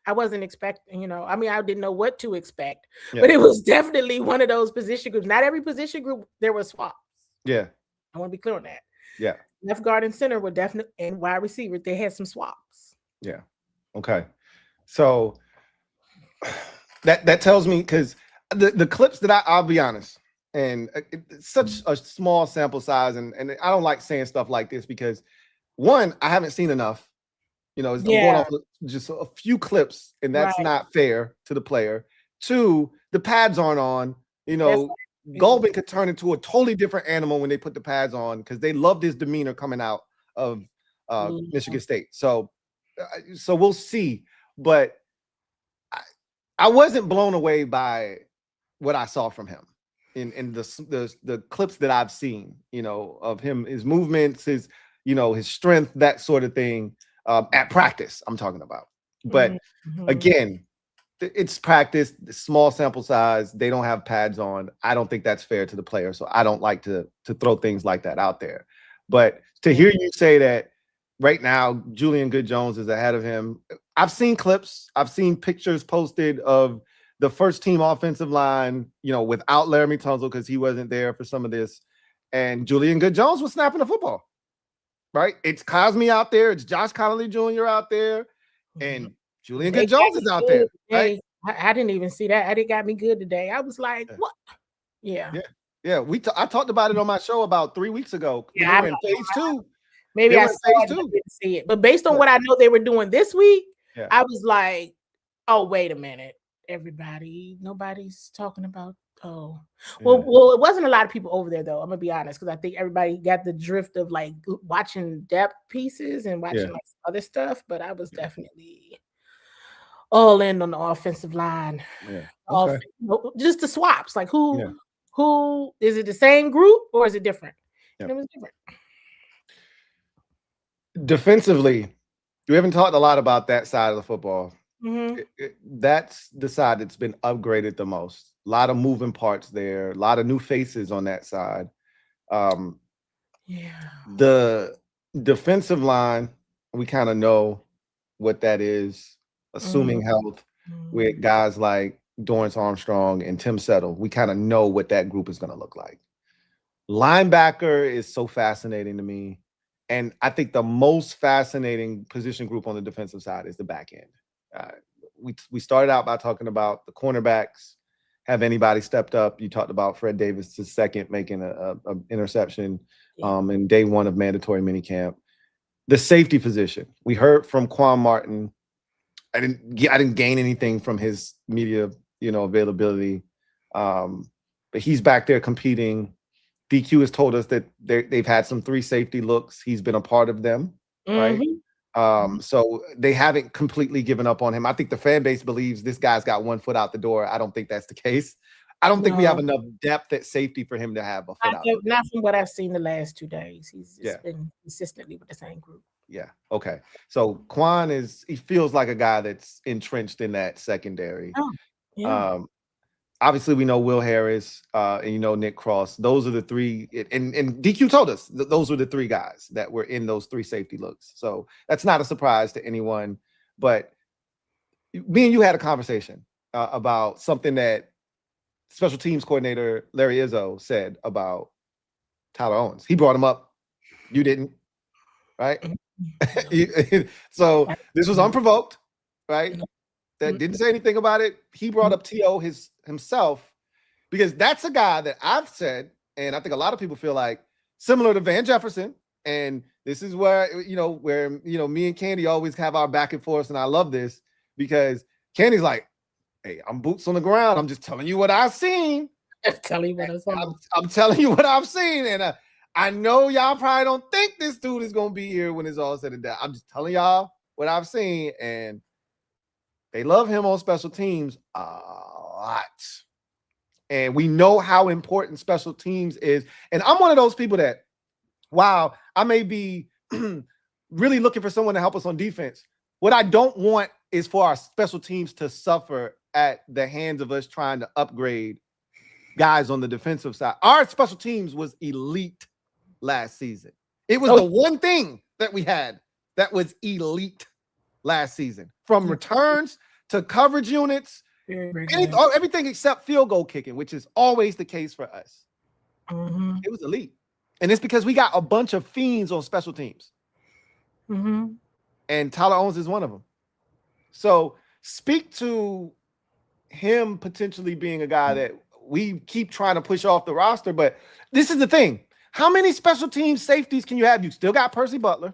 I wasn't expecting, I didn't know what to expect, but it was definitely one of those position groups. Not every position group, there were swaps. Yeah. I want to be clear on that. Yeah. Left guard and center were definitely, and wide receiver, they had some swaps. Yeah. Okay. So that tells me, because the clips that I'll be honest, and it's such a small sample size, and I don't like saying stuff like this because, one, I haven't seen enough. I'm going off just a few clips, and that's not fair to the player. 2, the pads aren't on. Golden could turn into a totally different animal when they put the pads on because they loved his demeanor coming out of Michigan State. So we'll see. But I wasn't blown away by what I saw from him in the clips that I've seen, of him, his movements, his strength, that sort of thing. At practice, I'm talking about. But again, it's practice, small sample size. They don't have pads on. I don't think that's fair to the player. So I don't like to throw things like that out there. But to hear you say that right now, Julian Good-Jones is ahead of him. I've seen clips. I've seen pictures posted of the first team offensive line, without Laramie Tunsil because he wasn't there for some of this. And Julian Good-Jones was snapping the football. Right? It's Cosme out there. It's Josh Connolly Jr. out there. And Julian Good-Jones is out there. Right? I didn't even see that. It got me good today. I was like, what? Yeah. I talked about it on my show about 3 weeks ago. Yeah, in phase 2. Maybe I saw it, but didn't see it. But based on what I know they were doing this week, I was like, oh, wait a minute. Nobody's talking about. Oh, well, it wasn't a lot of people over there, though. I'm gonna be honest, because I think everybody got the drift of like watching depth pieces and watching like other stuff. But I was definitely all in on the offensive line. Yeah, just the swaps. Like who is it? The same group or is it different? Yeah. It was different. Defensively, we haven't talked a lot about that side of the football. That's the side that's been upgraded the most. A lot of moving parts there, a lot of new faces on that side. The defensive line, we kind of know what that is, assuming health, with guys like Dorrance Armstrong and Tim Settle. We kind of know what that group is going to look like. Linebacker is so fascinating to me. And I think the most fascinating position group on the defensive side is the back end. we started out by talking about the cornerbacks. Have anybody stepped up? You talked about Fred Davis, his second, making a interception in day one of mandatory minicamp. The safety position. We heard from Quan Martin. I didn't gain anything from his media, availability. But he's back there competing. DQ has told us that they've had some 3 safety looks. He's been a part of them, right? So they haven't completely given up on him. I think the fan base believes this guy's got 1 foot out the door. I don't think that's the case. I don't think we have enough depth at safety for him to have a foot out. Not from what I've seen the last 2 days. He's just been consistently with the same group. Yeah. Okay. So Quan he feels like a guy that's entrenched in that secondary. Oh, yeah. Obviously, we know Will Harris and Nick Cross. Those are the 3. And DQ told us those were the 3 guys that were in those 3 safety looks. So that's not a surprise to anyone. But me and you had a conversation about something that special teams coordinator Larry Izzo said about Tyler Owens. He brought him up. You didn't, right? So this was unprovoked, right? That didn't say anything about it. He brought up T.O. himself, because that's a guy that I've said, and I think a lot of people feel like, similar to Van Jefferson. And this is where me and Candi always have our back and forth, and I love this because Candy's like, hey, I'm boots on the ground. I'm just telling you what I've seen. I'm telling you what I've seen, and I know y'all probably don't think this dude is gonna be here when it's all said and done. I'm just telling y'all what I've seen, and they love him on special teams a lot. And we know how important special teams is. And I'm one of those people that, while I may be really looking for someone to help us on defense, what I don't want is for our special teams to suffer at the hands of us trying to upgrade guys on the defensive side. Our special teams was elite last season. It was the one thing that we had that was elite last season, from returns to coverage units, everything except field goal kicking, which is always the case for us. It was elite. And it's because we got a bunch of fiends on special teams. And Tyler Owens is one of them. So speak to him potentially being a guy that we keep trying to push off the roster. But this is the thing. How many special team safeties can you have? You still got Percy Butler.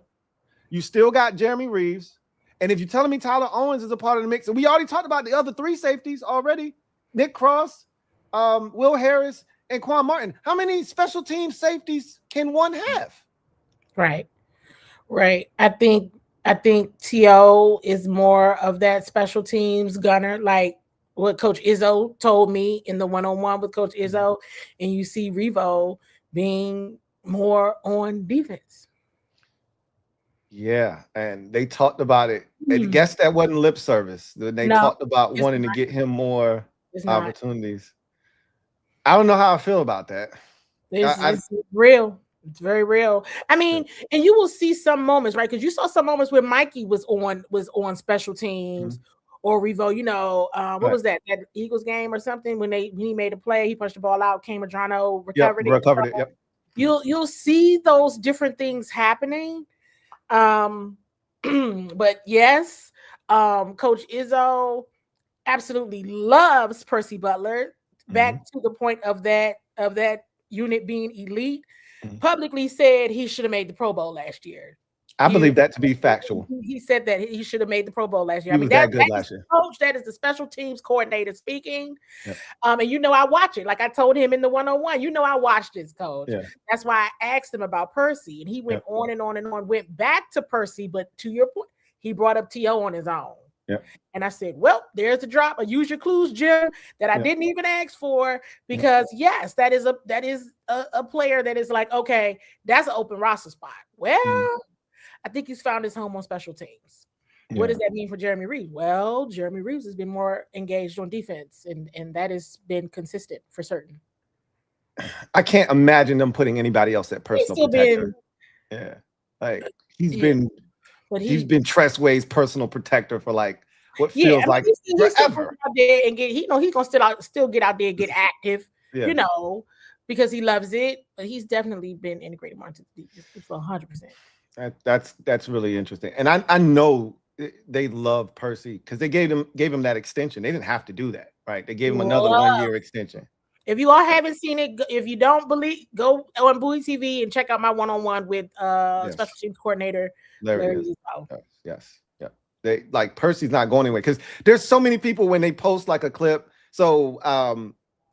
You still got Jeremy Reeves. And if you're telling me Tyler Owens is a part of the mix, and we already talked about the other 3 safeties already, Nick Cross, Will Harris, and Quan Martin, how many special team safeties can one have? Right. I think T.O. is more of that special teams gunner, like what Coach Izzo told me in the one-on-one with Coach Izzo, and you see Revo being more on defense. Yeah, and they talked about it. I guess that wasn't lip service. They talked about wanting to get him more opportunities. I don't know how I feel about that. It's real. It's very real. I mean, and you will see some moments, right? Because you saw some moments where Mikey was on special teams, or Revo. What was that Eagles game or something when he made a play, he punched the ball out, Cam Madrano recovered it. Yep. You'll see those different things happening. But yes, Coach Izzo absolutely loves Percy Butler. Back to the point of that unit being elite. Publicly said he should have made the Pro Bowl last year. I believe that to be factual. He said that he should have made the Pro Bowl last year. He was that good last year. Coach, that is the special teams coordinator speaking. Yep. And I watch it. Like I told him in the one-on-one, I watched this, Coach. Yeah. That's why I asked him about Percy, and he went on and on and on, went back to Percy, but to your point, he brought up T.O. on his own. Yep. And I said, well, there's the drop. Use your clues, Jim, that I didn't even ask for, because yes, that is a player that is like, okay, that's an open roster spot. Well, I think he's found his home on special teams. What does that mean for Jeremy Reeves? Well, Jeremy Reeves has been more engaged on defense, and that has been consistent for certain. I can't imagine them putting anybody else at personal protector. He's been Tressway's personal protector for like what feels like forever. Out there and he's gonna still get out there and get active, because he loves it. But he's definitely been integrated more into the defense for 100%. That's really interesting. And I know they love Percy because they gave him that extension. They didn't have to do that, right? They gave him another 1-year extension. If you all haven't seen it, if you don't believe, go on Bowie TV and check out my one-on-one with special teams coordinator Larry. Yes. They like Percy's not going anywhere because there's so many people when they post like a clip. So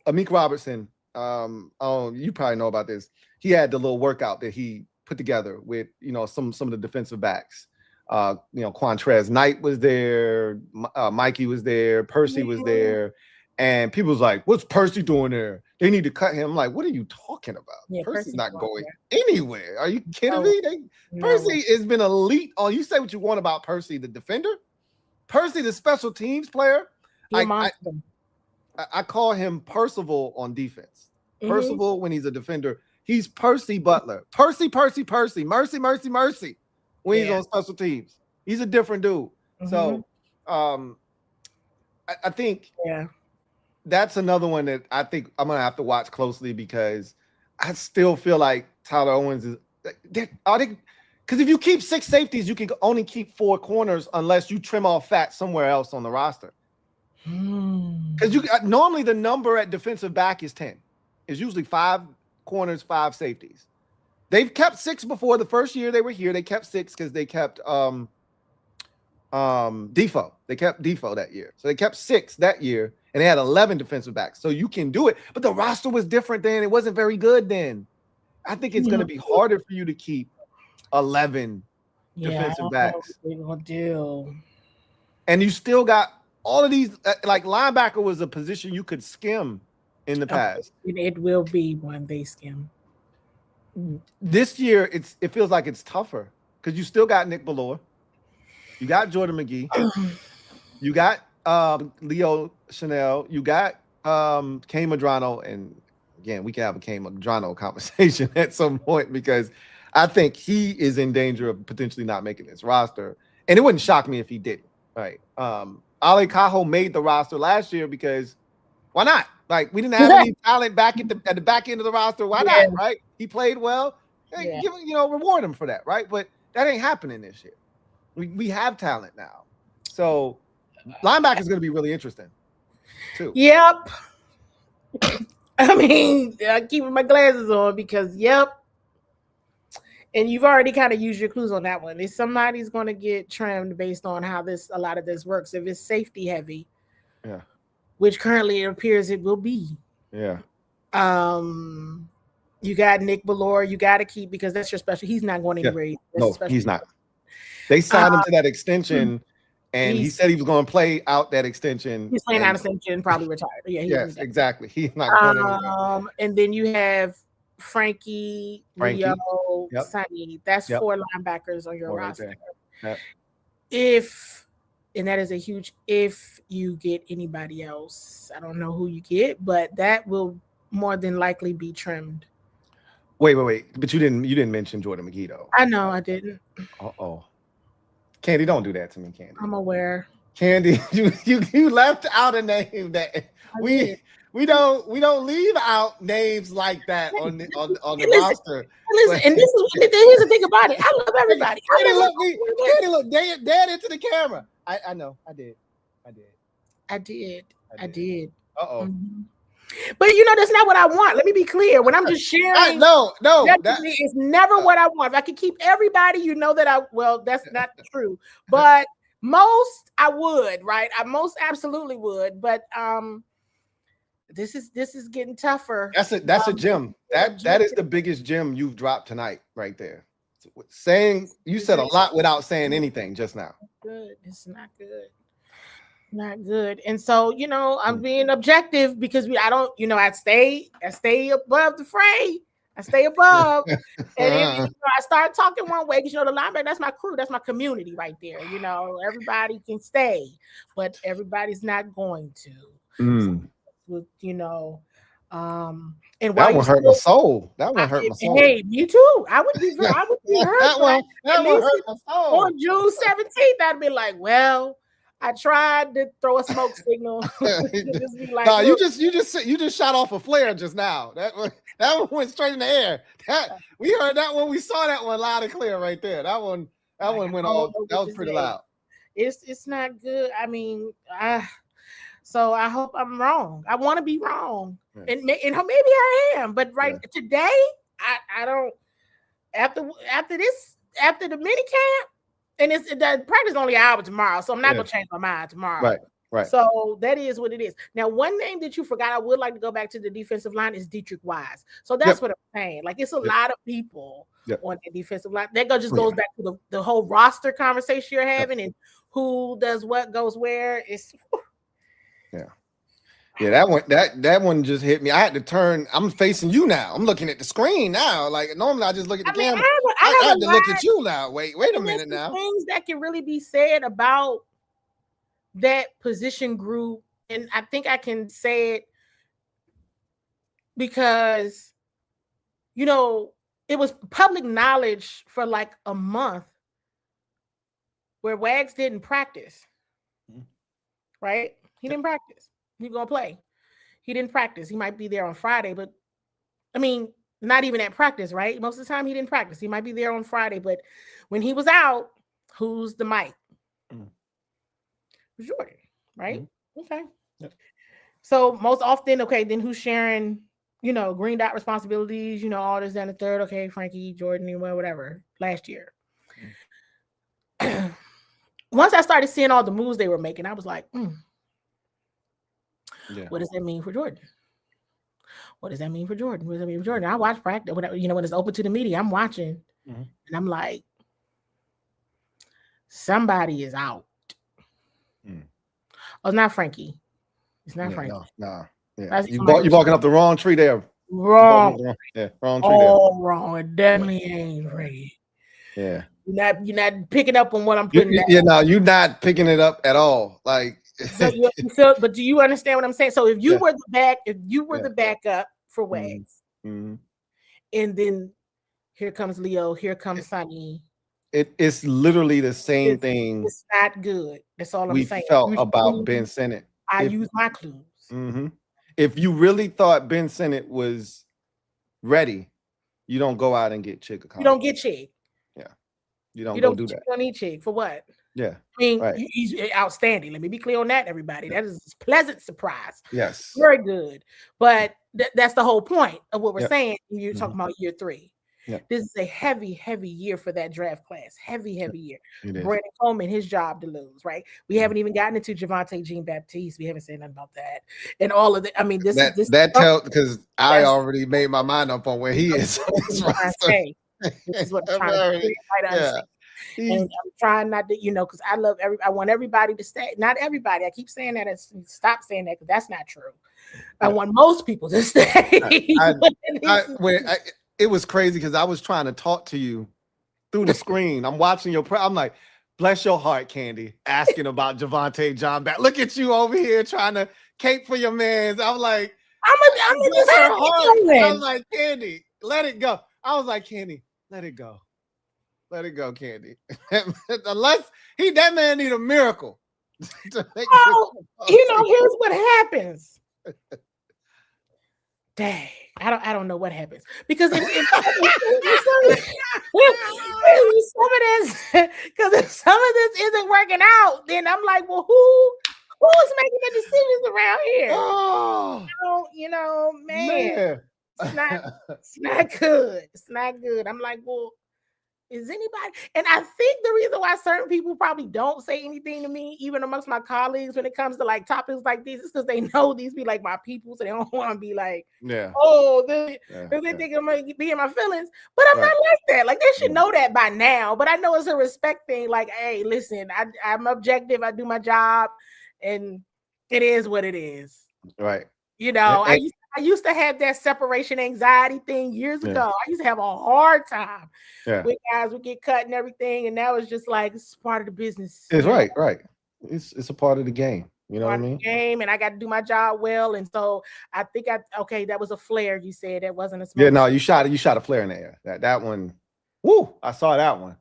Amik Robertson, you probably know about this. He had the little workout that he put together with some of the defensive backs. Quantrez Knight was there, Mikey was there, Percy was there, and people was like, "What's Percy doing there? They need to cut him." I'm like, what are you talking about? Yeah, Percy's not going anywhere. Are you kidding me? Percy has been elite. On you say what you want about Percy, the defender. Percy, the special teams player. I call him Percival on defense. Percival when he's a defender. He's Percy Butler. Percy. Mercy. When he's on special teams, he's a different dude. So I think that's another one that I think I'm gonna have to watch closely because I still feel like Tyler Owens is because if you keep 6 safeties, you can only keep 4 corners unless you trim off fat somewhere else on the roster. Because normally the number at defensive back is 10. It's usually 5 corners, 5 safeties. They've kept 6 before. The first year they were here, they kept 6 because they kept Defoe. They kept Defoe that year. So they kept 6 that year, and they had 11 defensive backs. So you can do it. But the roster was different then. It wasn't very good then. I think it's going to be harder for you to keep 11 defensive backs. What they're gonna do. And you still got all of these, like linebacker was a position you could skim in the past. It will be one they skim. This year, it feels like it's tougher because you still got Nick Ballore, you got Jordan McGee, you got Leo Chanel, you got Kane Madrano, and again, we can have a Kane Madrano conversation at some point because I think he is in danger of potentially not making this roster, and it wouldn't shock me if he didn't. Right? Ale Cajo made the roster last year because why not? Like we didn't have any talent back at the back end of the roster. Why not? Right? He played well. Hey, reward him for that, right? But that ain't happening this year. We have talent now, so linebacker is going to be really interesting too. Yep. I mean, I'm keeping my glasses on because and you've already kind of used your clues on that one. If somebody's going to get trimmed based on how a lot of this works, if it's safety heavy, which currently it appears it will be. Yeah. You got Nick Ballore. You got to keep because that's your special. He's not going anywhere. No, he's not. They signed him to that extension, and he said he was going to play out that extension. He's playing out extension, probably retired. Yes, exactly. He's not going anywhere. And then you have Frankie. Leo, Sonny. That's 4 linebackers on your roster. Right and that is a huge if you get anybody else. I don't know who you get, but that will more than likely be trimmed. Wait. But you didn't mention Jordan McGee though. I know I didn't. Candy, don't do that to me, Candy. I'm aware. Candy, you left out a name that we don't leave out names like that on the roster. Listen, and here's the thing about it. I love everybody. Candy, look dead into the camera. I know. I did. Mm-hmm. But that's not what I want. Let me be clear. When I'm just sharing, it's never what I want. If I could keep everybody, that's not true. But most I would, right? I most absolutely would. But this is getting tougher. That's a gem. That is the biggest gem you've dropped tonight, right there. Saying you said a lot without saying anything just now. Good. It's not good. Not good. And so, I'm being objective because I stay above the fray. I stay above. And I start talking one way because the linebacker, that's my crew, that's my community right there. Everybody can stay, but everybody's not going to. And that one hurt my soul. That one hurt my soul. Hey, me too. I would be hurt. that one hurt my soul. On June 17th, I'd be like, well, I tried to throw a smoke signal. You just shot off a flare just now. That one went straight in the air. We heard that one. We saw that one loud and clear right there. That one went all. That was pretty loud. It's not good. I mean, so I hope I'm wrong. I want to be wrong, and maybe I am. But today, I don't. After the mini camp, and the practice only an hour tomorrow, so I'm not gonna change my mind tomorrow. Right. So that is what it is. Now, one name that you forgot, I would like to go back to the defensive line is Dietrich Wise. So that's what I'm saying. Like, it's a lot of people on the defensive line. That goes back to the whole roster conversation you're having and who does what goes where. It's that one just hit me. I had to turn. I'm facing you now. I'm looking at the screen now. Like normally I just look at the camera. I had to look at you now. Wait a minute now. Things that can really be said about that position group, and I think I can say it because it was public knowledge for like a month where Wags didn't practice. Right? He didn't practice. He's gonna play. He didn't practice. He might be there on Friday, but I mean, not even at practice, right? Most of the time he didn't practice. He might be there on Friday, but when he was out, who's the mic? Jordan, right? Okay. So most often, then who's sharing, green dot responsibilities, all this and the third. Okay, Frankie, Jordan, whatever. Last year. Once I started seeing all the moves they were making, I was like, what does that mean for Jordan? What does that mean for Jordan? What does that mean for Jordan? I watch practice, when it's open to the media, I'm watching, and I'm like, somebody is out. Oh, it's not Frankie. It's not Frankie. No. Yeah. You're barking up the wrong tree there. Wrong. Wrong tree there. Wrong. It definitely ain't Frankie. Yeah. You're not picking up on what I'm putting down. No, you're not picking it up at all. Like so you feel, but do you understand what I'm saying? So if you were the backup for Wags, and then here comes Leo, here comes Sonny. It's literally the same thing. It's not good. That's all I'm saying. We felt about Ben Sinnott. I use my clues. If you really thought Ben Sinnott was ready, you don't go out and get Chick. You don't get Chick. Yeah. You don't do that. You don't need Chick for what? Yeah. I mean, he's outstanding. Let me be clear on that, everybody. That is a pleasant surprise. Yes. Very good. But that's the whole point of what we're saying. You're talking about year 3. Yeah. This is a heavy, heavy year for that draft class. Heavy year. It is. Brandon Coleman, his job to lose, right? We haven't even gotten into Javonte Jean-Baptiste. We haven't said nothing about that. And all of that. I mean, this tells because I already made my mind up on where he is. This is what I'm trying to understand. And I'm trying not to, because I want everybody to stay. Not everybody. I keep saying that and stop saying that because that's not true. I want most people to stay. It was crazy because I was trying to talk to you through the screen. I'm watching I'm like, bless your heart, Candi, asking about Javonte John back. Look at you over here trying to cape for your mans. I'm like, I was like, Candi, let it go. I was like, Candi, let it go. Let it go, Candi. Unless that man need a miracle. Here's what happens. Dang. I don't know what happens because if some of this isn't working out, then I'm like, well, who's making the decisions around here? Man. It's not good. It's not good. I'm like, well, is anybody? And I think the reason why certain people probably don't say anything to me, even amongst my colleagues, when it comes to like topics like these, is because they know these be like my people, so they don't want to be like, they think I'm gonna be in my feelings. But I'm not like that. Like they should know that by now. But I know it's a respect thing. Like, hey, listen, I'm objective. I do my job, and it is what it is. Right. I used to have that separation anxiety thing years ago. I used to have a hard time when guys would get cut and everything, and now it's just like it's part of the business. It's right. It's a part of the game. You know what I mean? Game, and I got to do my job well, and so I think that was a flare. You said that wasn't a smoke. Yeah, no, you shot a flare in the air. That one, woo! I saw that one.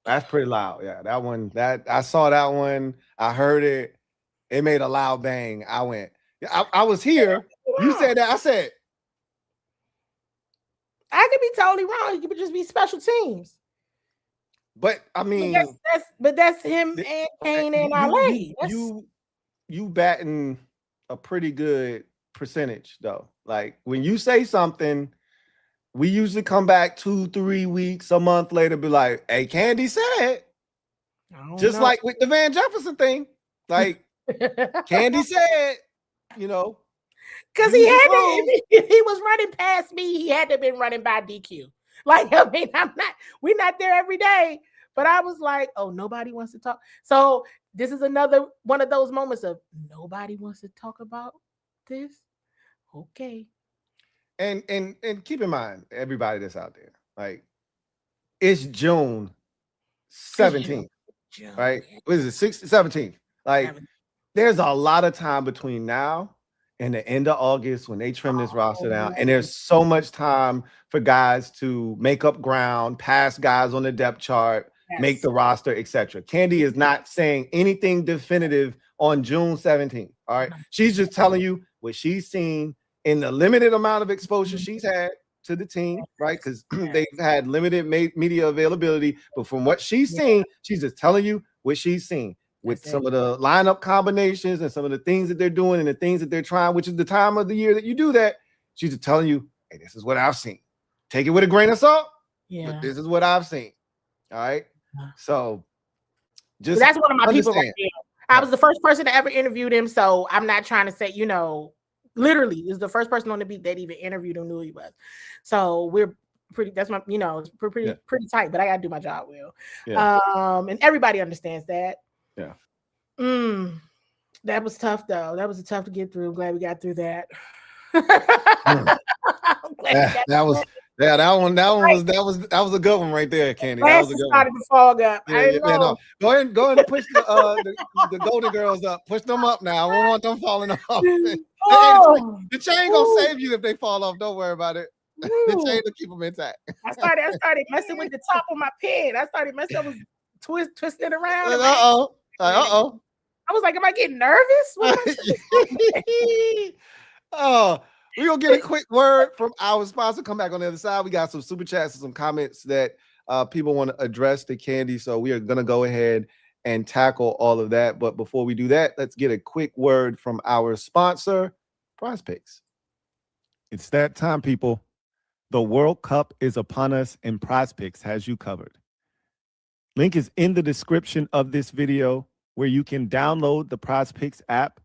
That's pretty loud. Yeah, that one. I saw that one. I heard it. It made a loud bang. I went. I was here. You said that. I said, I could be totally wrong. It could just be special teams. But I mean, that's him and Kane and LA. You batting a pretty good percentage though. Like when you say something, we usually come back 2-3 weeks, a month later, be like, "Hey, Candi said," just like with the Van Jefferson thing. Like Candi said, because he was running past me. He had to have been running by DQ. Like, I mean, we're not there every day, but I was like, oh, nobody wants to talk. So this is another one of those moments of nobody wants to talk about this. Okay. And keep in mind, everybody that's out there, like it's June 17th, right? What is it, 17th? Like there's a lot of time between now and the end of August when they trim this roster down. And there's so much time for guys to make up ground, pass guys on the depth chart, make the roster, etc. Candi is not saying anything definitive on June 17th. All right. She's just telling you what she's seen in the limited amount of exposure she's had to the team, right? Because they've had limited media availability. But from what she's seen, she's just telling you what she's seen. With some of the lineup combinations and some of the things that they're doing and the things that they're trying, which is the time of the year that you do that, she's just telling you, hey, this is what I've seen. Take it with a grain of salt, but this is what I've seen. All right. So just that's one of my people right there. I was the first person to ever interviewed him. So I'm not trying to say, literally is the first person on the beat that even interviewed him knew he was. So we're pretty, that's my, it's pretty tight, but I gotta do my job well. And everybody understands that. Yeah. That was tough though. That was tough to get through. I'm glad we got through that. That was a good one right there, Candi. That was a good started one. To fog up. Go ahead and push the Golden Girls up. Push them up now. We don't want them falling off. The chain gonna save you if they fall off. Don't worry about it. The chain will keep them intact. I started messing with the top of my pen. I started messing with twisting around. I was like, am I getting nervous? Oh, we're going to get a quick word from our sponsor. Come back on the other side. We got some super chats and some comments that people want to address to Candi. So we are going to go ahead and tackle all of that. But before we do that, let's get a quick word from our sponsor, Prize Picks. It's that time, people. The World Cup is upon us, and Prize Picks has you covered. Link is in the description of this video, where you can download the Prize Picks app,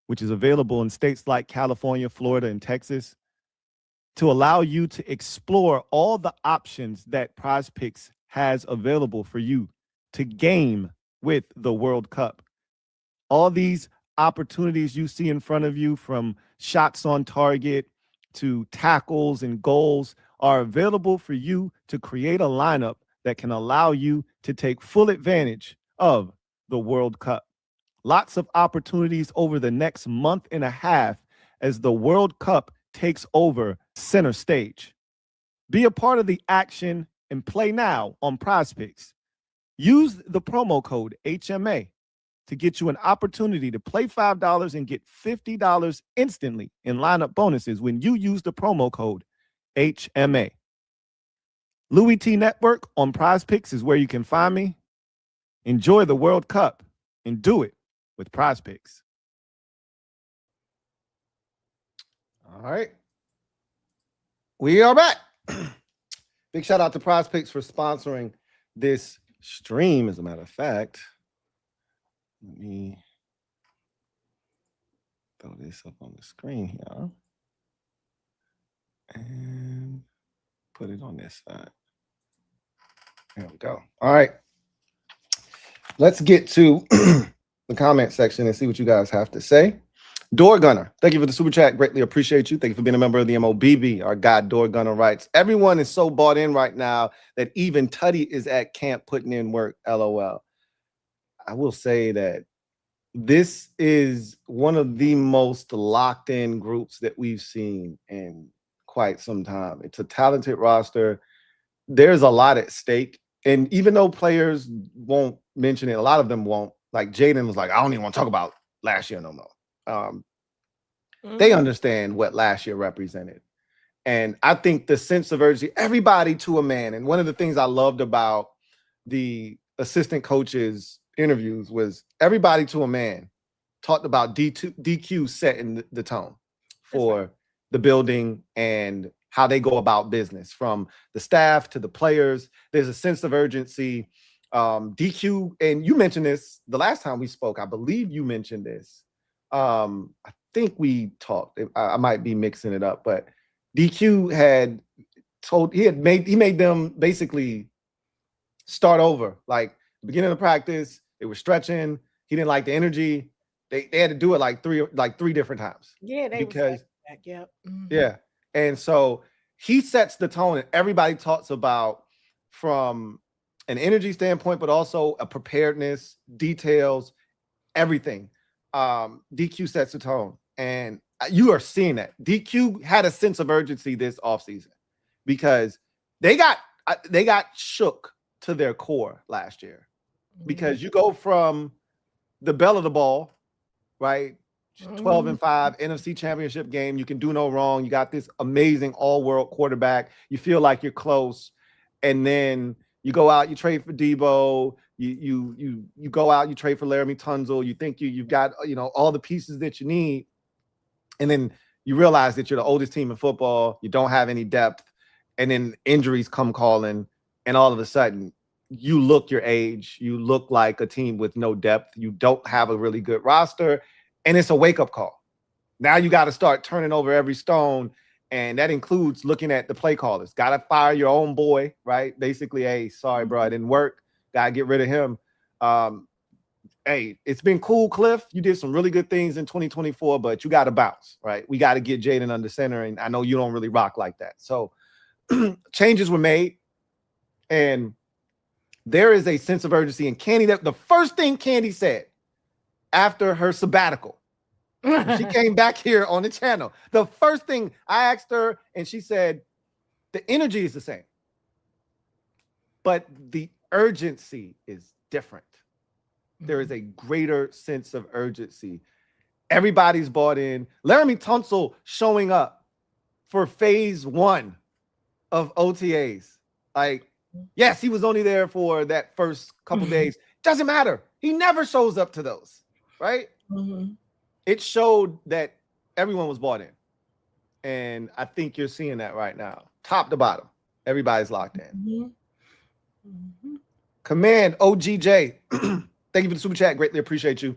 which is available in states like California, Florida, and Texas, to allow you to explore all the options that Prize Picks has available for you to game with the World Cup. All these opportunities you see in front of you, from shots on target to tackles and goals, are available for you to create a lineup that can allow you to take full advantage of the World Cup. Lots of opportunities over the next month and a half as the World Cup takes over center stage. Be a part of the action and play now on Prize Picks. Use the promo code HMA to get you an opportunity to play $5 and get $50 instantly in lineup bonuses when you use the promo code HMA. LouieTeeNetwork on Prize Picks is where you can find me. Enjoy the World Cup and do it with Prize Picks. All right. We are back. Big shout out to Prize Picks for sponsoring this stream, as a matter of fact. Let me throw this up on the screen here and put it on this side. There we go. All right. Let's get to the comment section and see what you guys have to say. Door Gunner, thank you for the super chat. Greatly appreciate you. Thank you for being a member of the MOBB. Our guy Door Gunner writes, everyone is so bought in right now that even Tutty is at camp putting in work. LOL. I will say that this is one of the most locked in groups that we've seen in quite some time. It's a talented roster. There's a lot at stake. And even though players won't mention it, a lot of them won't. Like Jaden was like, I don't even want to talk about last year no more. They understand what last year represented. And I think the sense of urgency, everybody to a man. And one of the things I loved about the assistant coaches interviews was everybody to a man talked about DQ setting the tone for the building and how they go about business, from the staff to the players. There's a sense of urgency. DQ, and you mentioned this the last time we spoke. I believe you mentioned this. I think we talked. I might be mixing it up, but DQ had told he made them basically start over. Like the beginning of the practice, they were stretching. He didn't like the energy. They had to do it like three different times. Yeah, because yeah. Yeah. And so he sets the tone, and everybody talks about from an energy standpoint, but also a preparedness, details, everything. DQ sets the tone, and you are seeing that. DQ had a sense of urgency this offseason because they got shook to their core last year, because you go from the bell of the ball, right? 12-5 NFC Championship game. You can do no wrong. You got this amazing all-world quarterback. You feel like you're close, and then you go out, you trade for Debo. You go out, you trade for Laramie Tunzel. You think you've got all the pieces that you need, and then you realize that you're the oldest team in football. You don't have any depth, and then injuries come calling, and all of a sudden you look your age. You look like a team with no depth. You don't have a really good roster. And it's a wake-up call. Now you got to start turning over every stone, and that includes looking at the play callers. Got to fire your own boy, right? Basically, hey, sorry, bro, it didn't work. Got to get rid of him. Hey, it's been cool, Cliff. You did some really good things in 2024, but you got to bounce, right? We got to get Jaden under center, and I know you don't really rock like that. So changes were made, and there is a sense of urgency. And Candi, the first thing Candi said after her sabbatical, she came back here on the channel. The first thing I asked her, and she said, the energy is the same, but the urgency is different. There is a greater sense of urgency. Everybody's bought in. Laramie Tunzel showing up for phase 1 of OTAs. Like, yes, he was only there for that first couple days. Doesn't matter. He never shows up to those. Right? It showed that everyone was bought in. And I think you're seeing that right now. Top to bottom. Everybody's locked in. Command OGJ. Thank you for the super chat. Greatly appreciate you.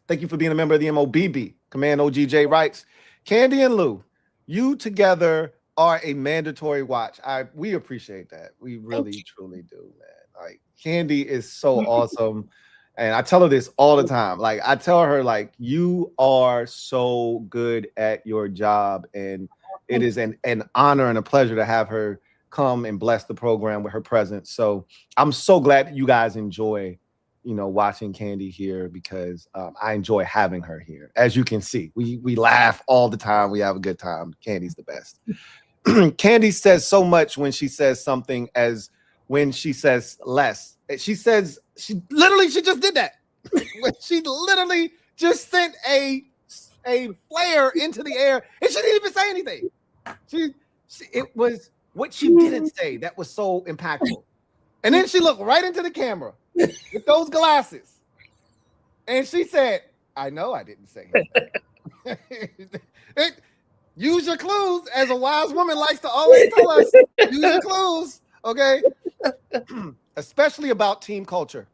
Thank you for being a member of the MOBB. Command OGJ writes, Candi and Lou, you together are a mandatory watch. We appreciate that. We really, truly do, man. Like, Candi is so awesome. And I tell her this all the time. Like, I tell her, like, you are so good at your job. And it is an honor and a pleasure to have her come and bless the program with her presence. So I'm so glad that you guys enjoy, watching Candi here, because I enjoy having her here. As you can see, we laugh all the time. We have a good time. Candi's the best. Candi says so much when she says something as when she says less. She says, she just did that. She literally just sent a flare into the air, and she didn't even say anything. It was what she didn't say that was so impactful. And then she looked right into the camera with those glasses, and she said, I know I didn't say anything. Use your clues, as a wise woman likes to always tell us. Use your clues, okay? Especially about team culture.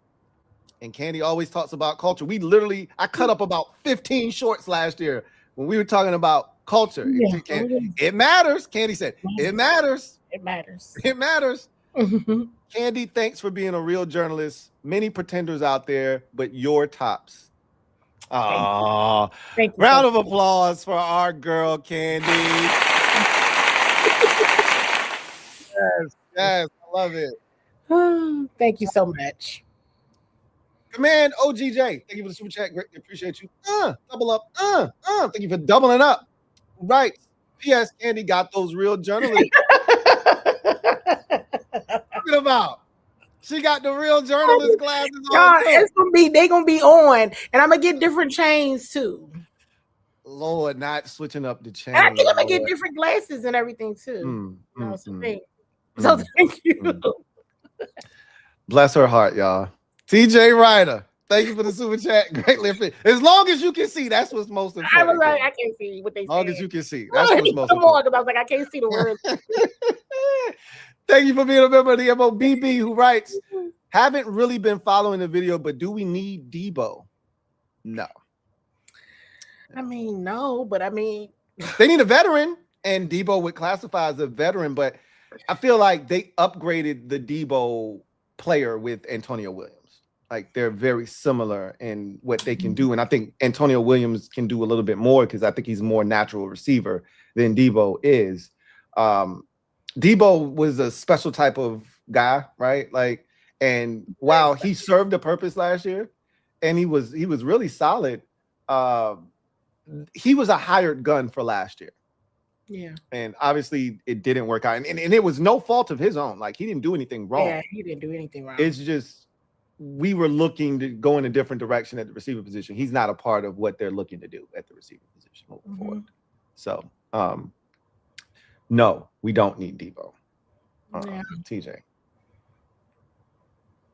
And Candi always talks about culture. I cut up about 15 shorts last year when we were talking about culture. Yeah. It matters. Candi said, it matters. It matters. It matters. Candi, thanks for being a real journalist. Many pretenders out there, but you're tops. Oh, round of applause for our girl, Candi. Yes, I love it. Thank you so much. Command OGJ, thank you for the super chat. Greatly appreciate you. Double up. Thank you for doubling up. Right. P.S. Candi got those real journalists. Talking about. She got the real journalist glasses on. They're gonna be on, and I'm gonna get different chains too. Lord, not switching up the chain. And I think I'm gonna get different glasses and everything too. So thank you. Bless her heart, y'all. TJ Ryder, thank you for the super chat. Greatly appreciate. As long as you can see, that's what's most important. I was like, I can't see what they as long said. as you can see, that's what's most Come important. on, because I was like, I can't see the words. Thank you for being a member of the MOBB, who writes, haven't really been following the video, but do we need Debo? No. I mean, no, but I mean, they need a veteran, and Debo would classify as a veteran, but I feel like they upgraded the Debo player with Antonio Williams. Like, they're very similar in what they can do. And I think Antonio Williams can do a little bit more because I think he's a more natural receiver than Debo is. Debo was a special type of guy, right? Like, and while he served a purpose last year and he was really solid, he was a hired gun for last year. Yeah. And obviously it didn't work out. And it was no fault of his own. Like, he didn't do anything wrong. Yeah, he didn't do anything wrong. It's just we were looking to go in a different direction at the receiver position. He's not a part of what they're looking to do at the receiver position moving forward. So, no, we don't need Debo. TJ.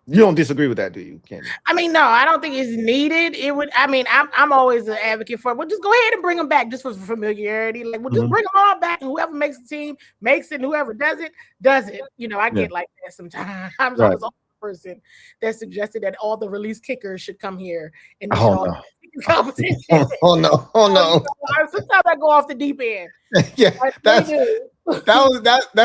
You don't disagree with that, do you, Candi? I mean, no, I don't think it's needed. It would. I mean, I'm always an advocate for it. We'll just go ahead and bring them back just for familiarity. Like, we'll just bring them all back, and whoever makes the team makes it, and whoever does it does it. You know, I get like that sometimes. I was the person that suggested that all the release kickers should come here and competition. Oh no! Sometimes I go off the deep end. Yeah, that's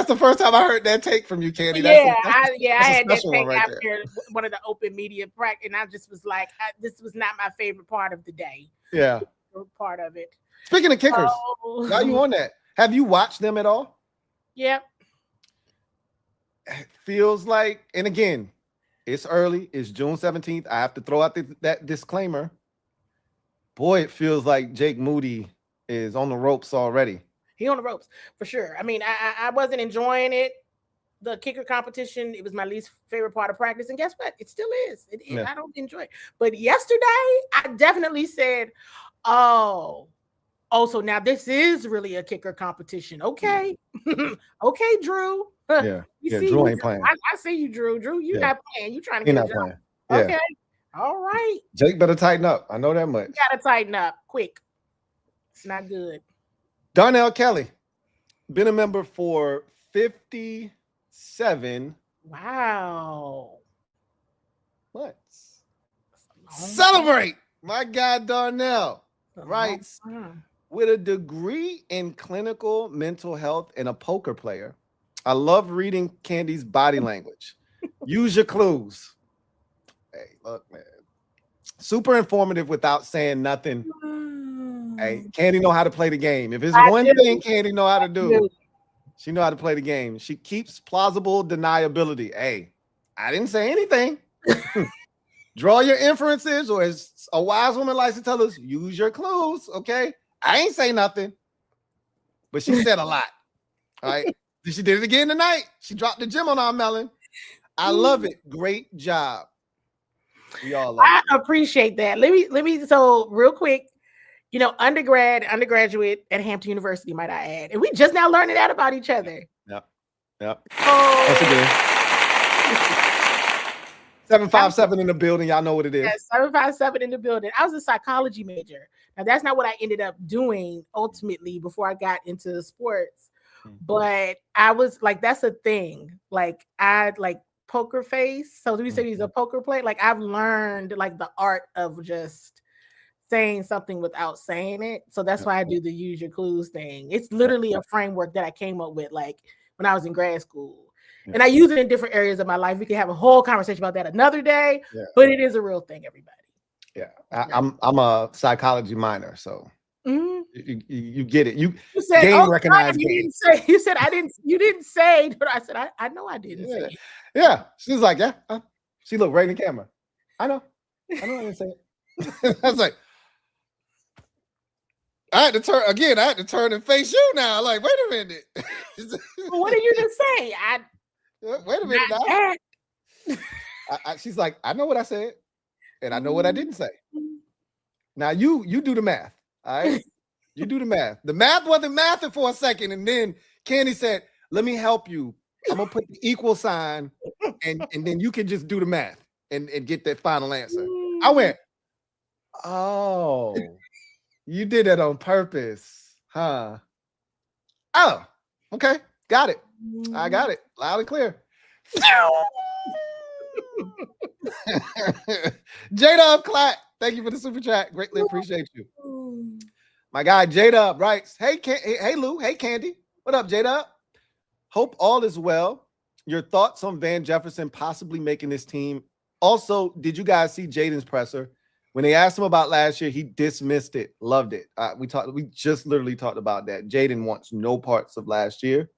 the first time I heard that take from you, Candi. I had that take after one of the open media practice, and I just was like, this was not my favorite part of the day. Yeah, part of it. Speaking of kickers, now you on that? Have you watched them at all? Yep. It feels like, and again, it's early. It's June 17th. I have to throw out that disclaimer. Boy, it feels like Jake Moody is on the ropes already. He on the ropes for sure. I mean, I wasn't enjoying it. The kicker competition, it was my least favorite part of practice. And guess what? It still is. I don't enjoy it. But yesterday, I definitely said, oh, so now this is really a kicker competition. Okay. Okay, Drew. Yeah. Drew ain't playing. I see you, Drew. Drew, you're not playing. You're trying to get a job. Yeah. Okay. All right. Jake better tighten up. I know that much. You gotta tighten up quick. It's not good. Darnell Kelly, been a member for 57. Wow. Months. Celebrate. My guy Darnell writes, with a degree in clinical mental health and a poker player, I love reading Candi's body language. Use your clues. Hey, look, man. Super informative without saying nothing. Hey, Candi know how to play the game. If it's one thing Candi know how to do, she know how to play the game. She keeps plausible deniability. Hey, I didn't say anything. Draw your inferences, or as a wise woman likes to tell us, use your clues, okay? I ain't say nothing, but she said a lot, all right? She did it again tonight. She dropped the gem on our melon. I love it. Great job. We all love it. I appreciate that. Let me, so real quick, you know, undergraduate at Hampton University, might I add. And we just now learning that about each other. Yep. Once again. 757 in the building. Y'all know what it is. Yes, 757 in the building. I was a psychology major. Now, that's not what I ended up doing ultimately before I got into sports. But I was like, that's a thing. Like, I like poker face. So do we say he's a poker player? Like, I've learned like the art of just saying something without saying it. So that's why I do the use your clues thing. It's literally a framework that I came up with like when I was in grad school. And I use it in different areas of my life. We can have a whole conversation about that another day, but it is a real thing, everybody. Yeah. I'm a psychology minor, so you get it. You said, game recognized. You didn't say, you said, you didn't say, but I said, I know I didn't say it. Yeah. She's like, she looked right in the camera. I know I didn't say it. I was like, I had to turn and face you now. Like, wait a minute. Well, what did you just say? Wait a minute now. She's like, I know what I said, and I know what I didn't say. Now you do the math. All right. You do the math. The math wasn't mathing for a second, and then Candi said, let me help you. I'm gonna put the equal sign, and then you can just do the math and get that final answer. I went, oh, you did that on purpose, huh? Oh, okay, got it. I got it loud and clear. J-Dub Clack, thank you for the super chat. Greatly appreciate you. My guy J-Dub writes, hey Lou, hey Candy. What up, J-Dub? Hope all is well. Your thoughts on Van Jefferson possibly making this team. Also, did you guys see Jaden's presser? When they asked him about last year, he dismissed it, loved it. We just literally talked about that. Jaden wants no parts of last year.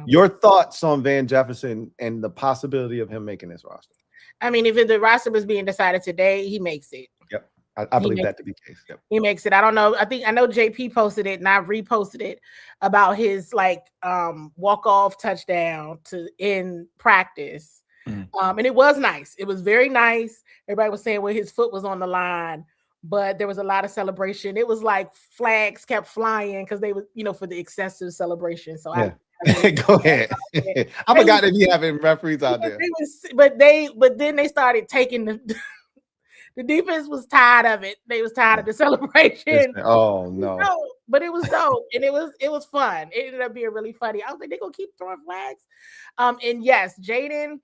Your thoughts on Van Jefferson and the possibility of him making this roster? I mean, if the roster was being decided today, he makes it. Yep. I believe that to be the case. Yep. He makes it. I don't know. I know JP posted it and I reposted it about his walk-off touchdown in practice. And it was nice. It was very nice. Everybody was saying his foot was on the line, but there was a lot of celebration. It was like flags kept flying because they were, for the excessive celebration. So yeah. Go ahead. I forgot that you having referees out there. But then they started taking the defense was tired of it. They was tired of the celebration. Oh no. But it was dope and it was fun. It ended up being really funny. I was like, they're gonna keep throwing flags. And yes, Jaden,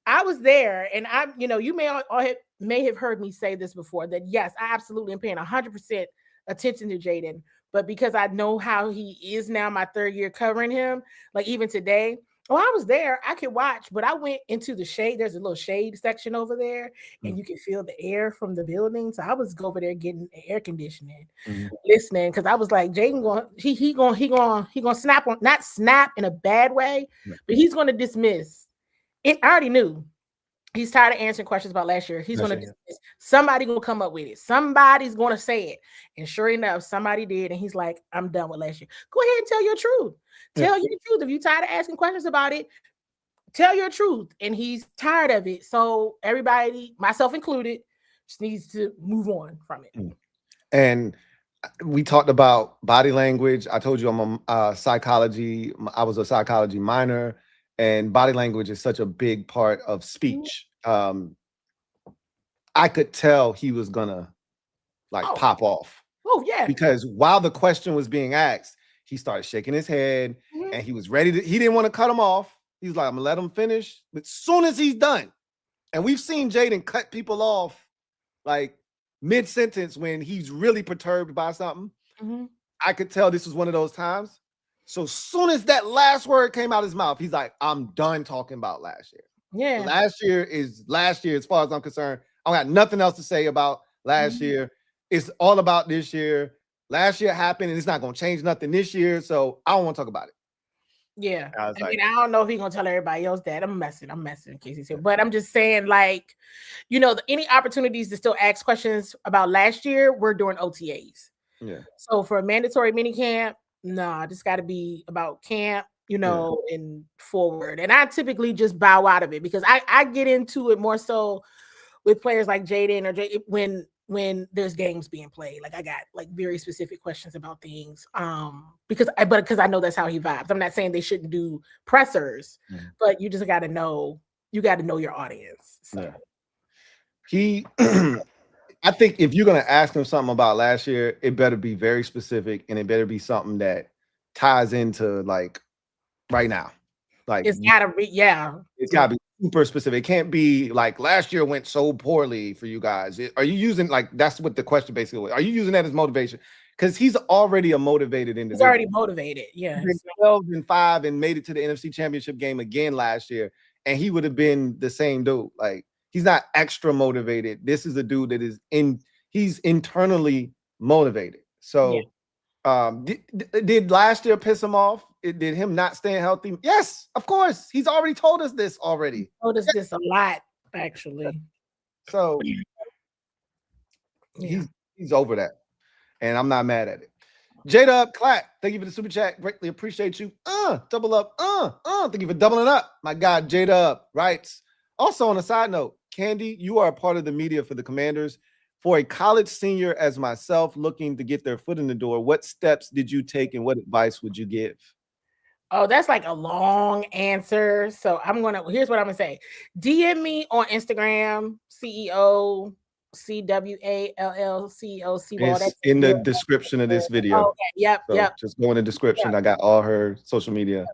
I was there, and you may have heard me say this before, that yes, I absolutely am paying 100% attention to Jaden, but because I know how he is now, my third year covering him, like even today, I was there, I could watch, but I went into the shade. There's a little shade section over there, and you can feel the air from the building. So I was over there getting air conditioning, listening, because I was like, Jaden gonna snap on, not snap in a bad way, but he's gonna dismiss. I already knew he's tired of answering questions about last year. He's going to dismiss. Somebody going to come up with it. Somebody's going to say it. And sure enough, somebody did. And he's like, I'm done with last year. Go ahead and tell your truth. Tell your truth. If you're tired of asking questions about it, tell your truth. And he's tired of it. So everybody, myself included, just needs to move on from it. And we talked about body language. I told you I'm a psychology. I was a psychology minor. And body language is such a big part of speech. I could tell he was gonna pop off. Oh yeah. Because while the question was being asked, he started shaking his head and he was ready to, he didn't want to cut him off. He was like, I'm gonna let him finish. But as soon as he's done, and we've seen Jaden cut people off like mid-sentence when he's really perturbed by something. I could tell this was one of those times. So as soon as that last word came out of his mouth, he's like, I'm done talking about last year. Yeah. Last year is last year, as far as I'm concerned. I got nothing else to say about last year. It's all about this year. Last year happened, and it's not going to change nothing this year, so I don't want to talk about it. Yeah. I don't know if he's going to tell everybody else that. I'm messing in case he's here. But I'm just saying, any opportunities to still ask questions about last year, we're doing OTAs. Yeah. So for a mandatory minicamp, nah, this got to be about camp, and forward. And I typically just bow out of it because I get into it more so with players like Jaden or when there's games being played. Like I got very specific questions about things. Because I know that's how he vibes. I'm not saying they shouldn't do pressers, but you just got to know. You got to know your audience. So. Yeah. I think if you're going to ask him something about last year, it better be very specific and it better be something that ties into right now. It's gotta be, it's gotta be super specific. It can't be like last year went so poorly for you guys. Are you using that's what the question basically was. Are you using that as motivation? Because he's already a motivated individual. He's already motivated. Yeah. He's 12-5 and made it to the NFC Championship game again last year. And he would have been the same dude. He's not extra motivated. This is a dude that he's internally motivated. So did last year piss him off? Did him not staying healthy? Yes, of course. He's already told us this already. He told us this a lot, actually. So he's over that. And I'm not mad at it. J-Dub Clack, thank you for the super chat. Greatly appreciate you. Double up. Thank you for doubling up. My God, J-Dub writes. Also, on a side note, Candy, you are a part of the media for the Commanders. For a college senior as myself looking to get their foot in the door, what steps did you take and what advice would you give? Oh, that's like a long answer. So here's what I'm gonna say. DM me on Instagram, CEO CWALL CEO. It's in the description of this video. Okay. Yep. So Yep. just go in the description. Yep. I got all her social media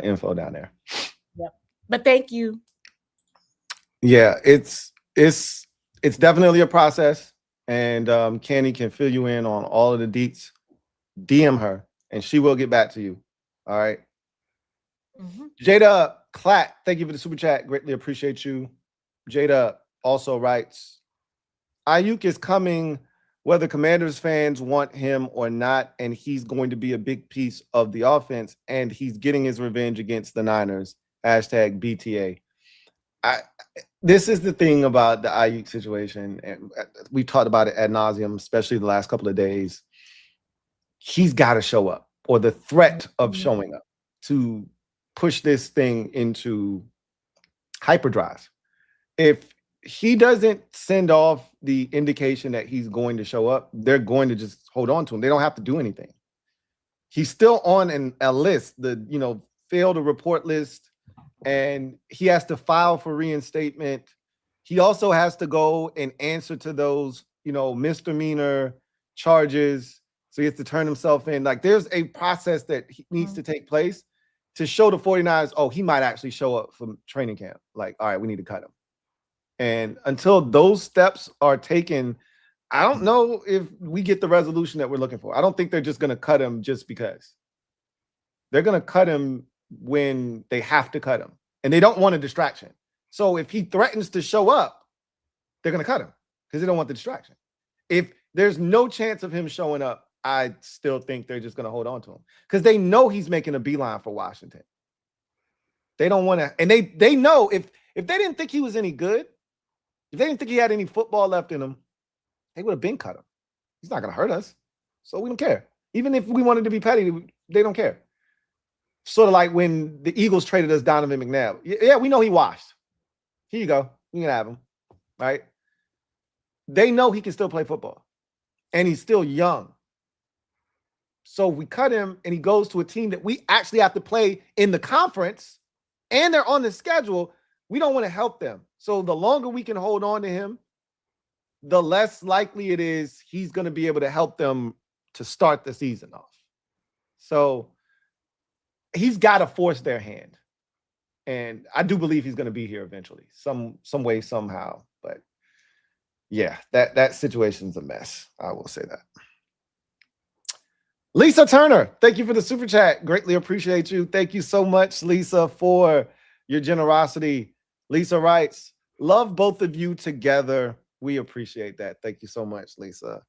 info down there. Yep. But thank you. Yeah, it's definitely a process, and Candi can fill you in on all of the deets. DM her, and she will get back to you. All right. Jada Clatt, thank you for the super chat. Greatly appreciate you. Jada also writes, Ayuk is coming whether Commanders fans want him or not, and he's going to be a big piece of the offense, and he's getting his revenge against the Niners. Hashtag BTA. This is the thing about the Ayuk situation, and we talked about it ad nauseum, especially the last couple of days. He's got to show up, or the threat of showing up, to push this thing into hyperdrive. If he doesn't send off the indication that he's going to show up, they're going to just hold on to him. They don't have to do anything. He's still on a list, the fail to report list, and he has to file for reinstatement. He also has to go and answer to those misdemeanor charges. So he has to turn himself in. Like, there's a process that needs to take place to show the 49ers, oh, he might actually show up from training camp. Like, all right, we need to cut him. And until those steps are taken, I don't know if we get the resolution that we're looking for. I don't think they're just going to cut him just because. They're going to cut him when they have to cut him. And they don't want a distraction. So if he threatens to show up, they're going to cut him because they don't want the distraction. If there's no chance of him showing up, I still think they're just going to hold on to him because they know he's making a beeline for Washington. They don't want to, and they know if they didn't think he was any good, if they didn't think he had any football left in him, they would have been cut him. He's not going to hurt us, so we don't care. Even if we wanted to be petty, they don't care. Sort of like when the Eagles traded us Donovan McNabb. Yeah, we know he washed. Here you go. You can have him, right? They know he can still play football, and he's still young. So we cut him, and he goes to a team that we actually have to play in the conference, and they're on the schedule. We don't want to help them. So the longer we can hold on to him, the less likely it is he's going to be able to help them to start the season off. So he's got to force their hand. And I do believe he's going to be here eventually, some way, somehow. But yeah, that situation's a mess. I will say that. Lisa Turner, thank you for the super chat. Greatly appreciate you. Thank you so much, Lisa, for your generosity. Lisa writes, love both of you together. We appreciate that. Thank you so much, Lisa.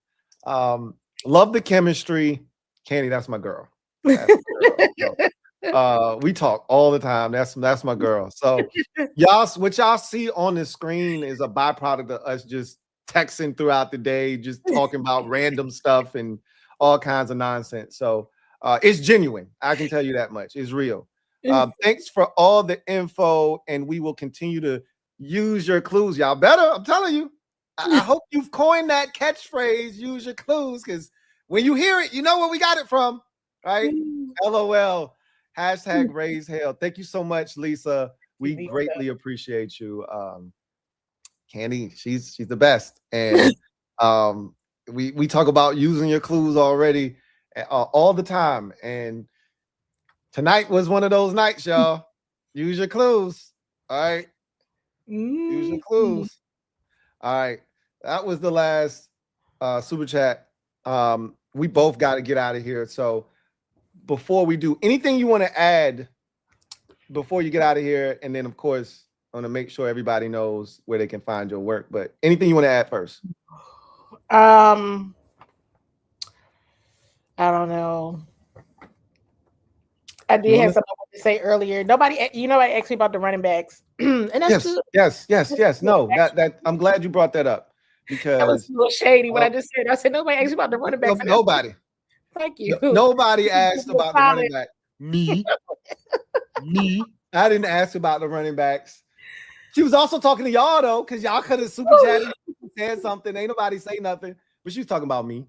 Love the chemistry. Candi, that's my girl. That's my girl. We talk all the time. That's my girl. So what y'all see on the screen is a byproduct of us just texting throughout the day, just talking about random stuff and all kinds of nonsense. So it's genuine. I can tell you that much. It's real. Thanks for all the info, and we will continue to use your clues. Y'all better, I'm telling you. I hope you've coined that catchphrase, use your clues, because when you hear it, you know where we got it from, right? LOL, hashtag raise hell. Thank you so much, Lisa. We greatly appreciate you. Candi, she's the best. And we talk about using your clues already all the time. And tonight was one of those nights, y'all. Use your clues. All right. Use your clues. All right. That was the last super chat. We both got to get out of here. So before we do, anything you want to add before you get out of here? And then, of course, I want to make sure everybody knows where they can find your work. But anything you want to add first? I don't know. I did have something to say earlier. Nobody asked me about the running backs, and that's good. Yes. No, that I'm glad you brought that up because that was a little shady. What I just said, I said nobody asked me about the running backs. Nobody. Thank you. Nobody asked about the running back. Me. I didn't ask about the running backs. She was also talking to y'all though, because y'all could have super chatted, said something. Ain't nobody say nothing, but she was talking about me.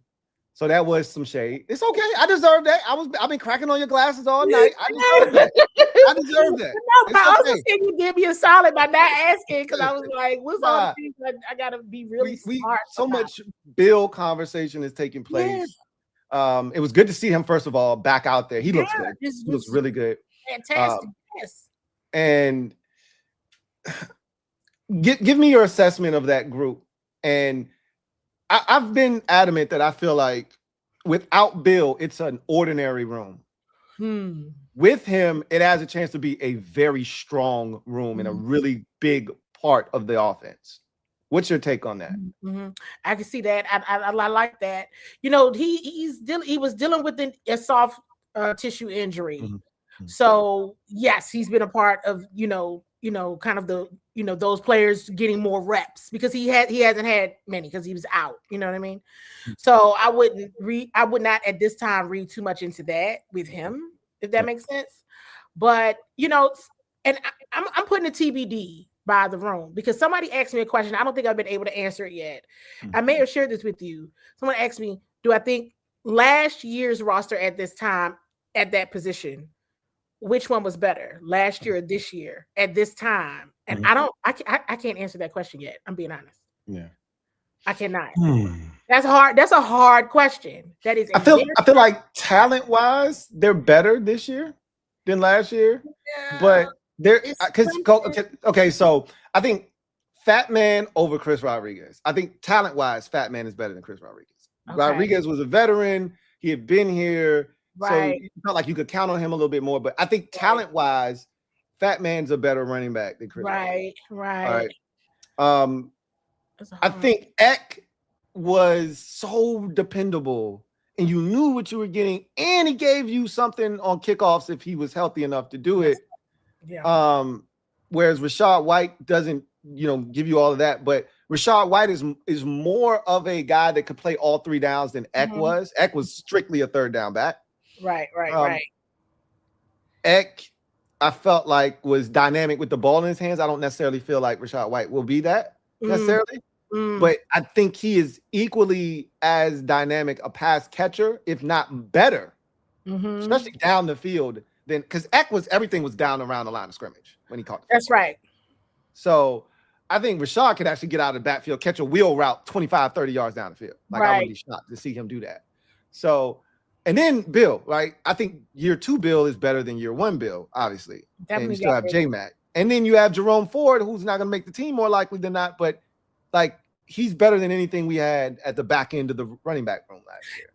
So that was some shade. It's okay. I deserve that. I've been cracking on your glasses all night. I deserve that. I deserve that. No, but I okay. also think you did me a solid by not asking because I was like, what's all the things that I gotta be really smart. So much Bill conversation is taking place. Yes. It was good to see him, first of all, back out there. He looks good. He looks really good. Fantastic. Yes. And give me your assessment of that group. And I've been adamant that I feel like without Bill, it's an ordinary room. With him, it has a chance to be a very strong room and a really big part of the offense. What's your take on that? I can see that. I like that. You know, he was dealing with a soft tissue injury. So yes, he's been a part of kind of the those players getting more reps because he hasn't had many because he was out. You know what I mean? So I would not at this time read too much into that with him, if that makes sense. But and I'm putting a TBD by the room because somebody asked me a question. I don't think I've been able to answer it yet. I may have shared this with you. Someone asked me, do I think last year's roster at this time at that position, which one was better, last year or this year at this time? And I can't answer that question yet. I'm being honest. Yeah, I cannot. That's hard. That's a hard question. That is. I feel like talent wise, they're better this year than last year, but they're okay. So I think Fat Man over Chris Rodriguez. I think talent wise, Fat Man is better than Chris Rodriguez. Okay. Rodriguez was a veteran. He had been here. Right. So it's not like you could count on him a little bit more, but I think talent-wise, Fat Man's a better running back than Chris. Right. All right. I think Eck was so dependable, and you knew what you were getting, and he gave you something on kickoffs if he was healthy enough to do it. Yeah. Whereas Rachaad White doesn't, give you all of that, but Rachaad White is more of a guy that could play all three downs than Eck was. Eck was strictly a third down back. Right. Eck, I felt like was dynamic with the ball in his hands. I don't necessarily feel like Rachaad White will be that necessarily, but I think he is equally as dynamic a pass catcher, if not better, especially down the field. Then because Eck everything was down around the line of scrimmage when he caught the That's right. So I think Rachaad could actually get out of the backfield, catch a wheel route 25, 30 yards down the field. Like I would be shocked to see him do that. So. And then Bill, right? I think year 2 Bill is better than year 1 Bill, obviously. Definitely. And you still have J-Mac. And then you have Jerome Ford, who's not going to make the team more likely than not, but like he's better than anything we had at the back end of the running back room last year.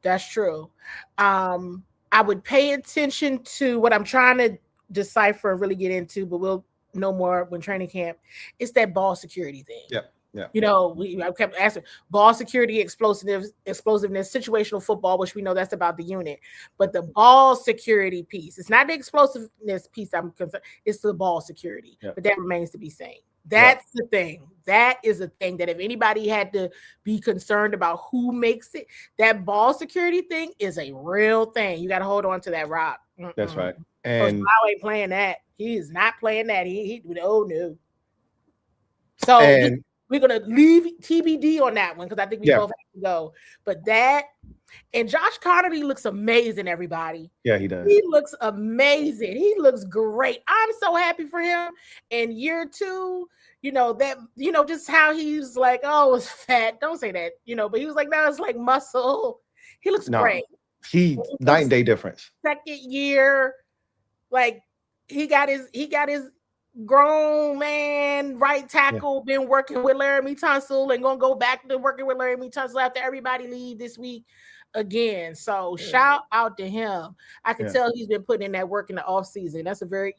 That's true. I would pay attention to what I'm trying to decipher and really get into, but we'll know more when training camp. It's that ball security thing. Yep. Yeah. I kept asking ball security, explosiveness, situational football, which we know that's about the unit, but the ball security piece, it's not the explosiveness piece I'm concerned, it's the ball security, but that remains to be seen. That's the thing. That is a thing that if anybody had to be concerned about who makes it, that ball security thing is a real thing. You got to hold on to that rock. That's right. And Lau ain't playing that. He is not playing that. He no. So we're going to leave TBD on that one because I think we both have to go. But that, and Josh Connerty looks amazing, everybody. Yeah, he does. He looks amazing. He looks great. I'm so happy for him. And year 2, just how he's like, oh, it's fat. Don't say that, but he was like, no, it's like muscle. He looks great. He night and day difference. Second year, like he got his grown man right tackle, been working with Laramie Tunsil and gonna go back to working with Laramie Tunsil after everybody leave this week again. So shout out to him. I can tell he's been putting in that work in the off season. That's a very,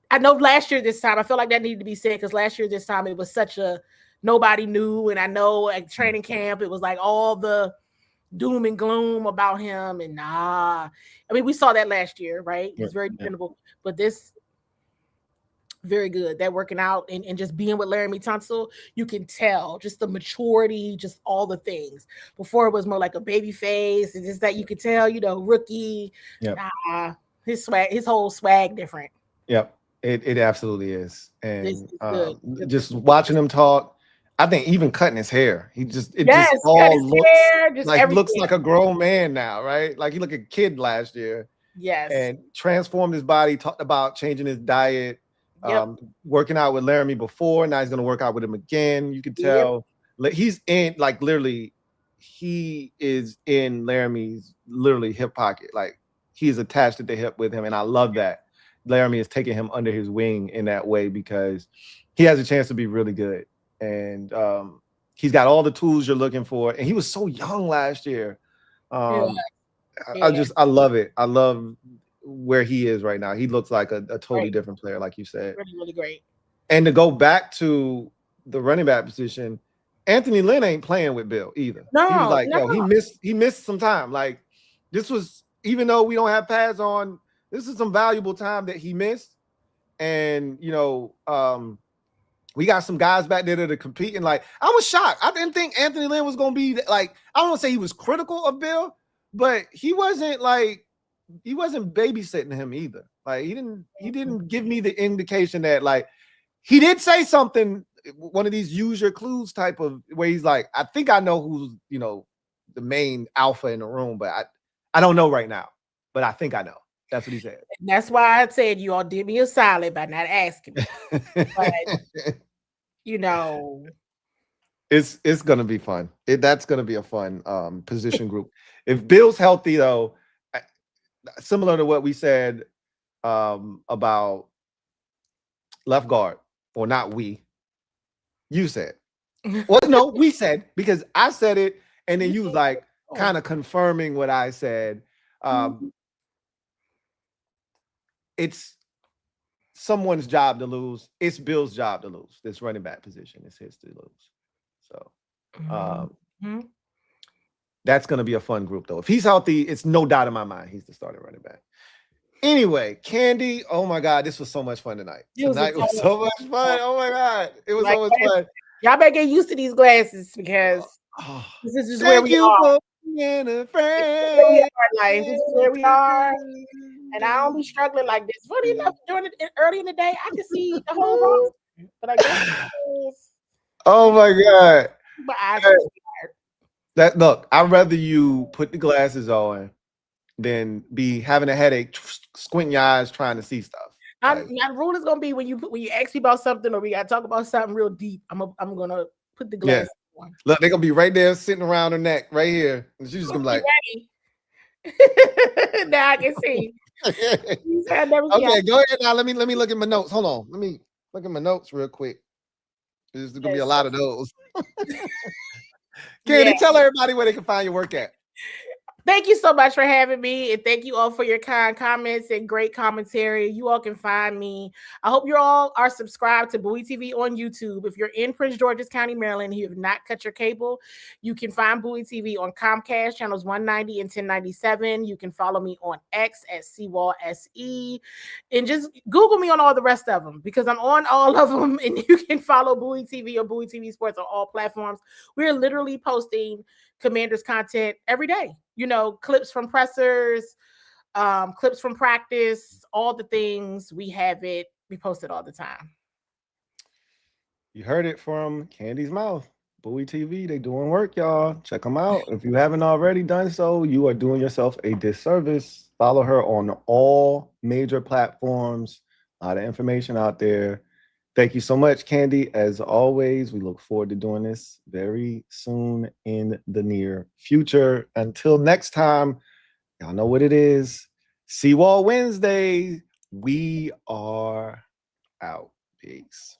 I know last year this time I feel like that needed to be said because last year this time it was such a nobody knew, and I know at training camp it was like all the doom and gloom about him, and we saw that last year, right? It's very dependable, but this. Very good. That working out and just being with Laramie Tunsil, you can tell just the maturity, just all the things. Before it was more like a baby face, and just that you could tell, rookie. His swag, his whole swag different. Yep, it absolutely is. And just watching him talk, I think even cutting his hair, it yes, just cut all his looks hair, just like everything. a grown man now, right? Like he looked a kid last year. Yes. And transformed his body, talked about changing his diet, Yep. working out with Laramie before. Now he's going to work out with him again. You can tell he's in, like, literally, he is in Laramie's literally hip pocket. Like, he's attached at the hip with him. And I love that. Laramie is taking him under his wing in that way because he has a chance to be really good. And he's got all the tools you're looking for. And he was so young last year. I love it. I love where he is right now. He looks like a totally different player, like you said. Really, really great. And to go back to the running back position, Anthony Lynn ain't playing with Bill either. No, he was like, no. he missed some time. Like, this was, even though we don't have pads on, this is some valuable time that he missed. And, you know, we got some guys back there that are competing. Like, I was shocked. I didn't think Anthony Lynn was going to be like, I don't want to say he was critical of Bill, but he wasn't babysitting him either. Like, he didn't give me the indication that, like, he did say something, one of these use your clues type of where he's like, I think I know who's, you know, the main alpha in the room, but I don't know right now, but I think I know. That's what he said. That's why I said you all did me a solid by not asking me. But, you know, it's gonna be fun. That's gonna be a fun position group. If Bill's healthy, though, similar to what we said about left guard, or not we, you said. Well, no, we said, because I said it, and then you was like kind of confirming what I said. It's someone's job to lose. It's Bill's job to lose. This running back position is his to lose. So that's going to be a fun group, though. If he's healthy, it's no doubt in my mind he's the starting running back. Anyway, Candi, oh my God, this was so much fun tonight. Tonight was so much fun. Oh my God, it was so much fun. Y'all better get used to these glasses because this is just where we are. This is where we are. And I don't be struggling like this. Funny enough, early in the day, I can see the whole roster. But I guess oh my God. My eyes are tired. Look, I'd rather you put the glasses on than be having a headache, squinting your eyes trying to see stuff. My rule is gonna be when you ask me about something or we gotta talk about something real deep, I'm gonna put the glasses on. Look, they're gonna be right there sitting around her neck, right here. And she's just gonna be like, now I can see. Okay, go ahead now. Let me look at my notes. Hold on. Let me look at my notes real quick. There's gonna be a lot of those. Candi, tell everybody where they can find your work at. Thank you so much for having me, and thank you all for your kind comments and great commentary. You all can find me. I hope you all are subscribed to Bowie TV on YouTube. If you're in Prince George's County, Maryland, and you have not cut your cable, you can find Bowie TV on Comcast channels 190 and 1097. You can follow me on X at CWallSE, and just Google me on all the rest of them because I'm on all of them. And you can follow Bowie TV or Bowie TV Sports on all platforms. We're literally posting Commanders content every day. You know, clips from pressers, clips from practice, all the things. We have it. We post it all the time. You heard it from Candi's mouth. Bowie TV, they doing work, y'all. Check them out. If you haven't already done so, you are doing yourself a disservice. Follow her on all major platforms. A lot of information out there. Thank you so much, Candi. As always, we look forward to doing this very soon in the near future. Until next time, y'all know what it is. Seawall Wednesday. We are out. Peace.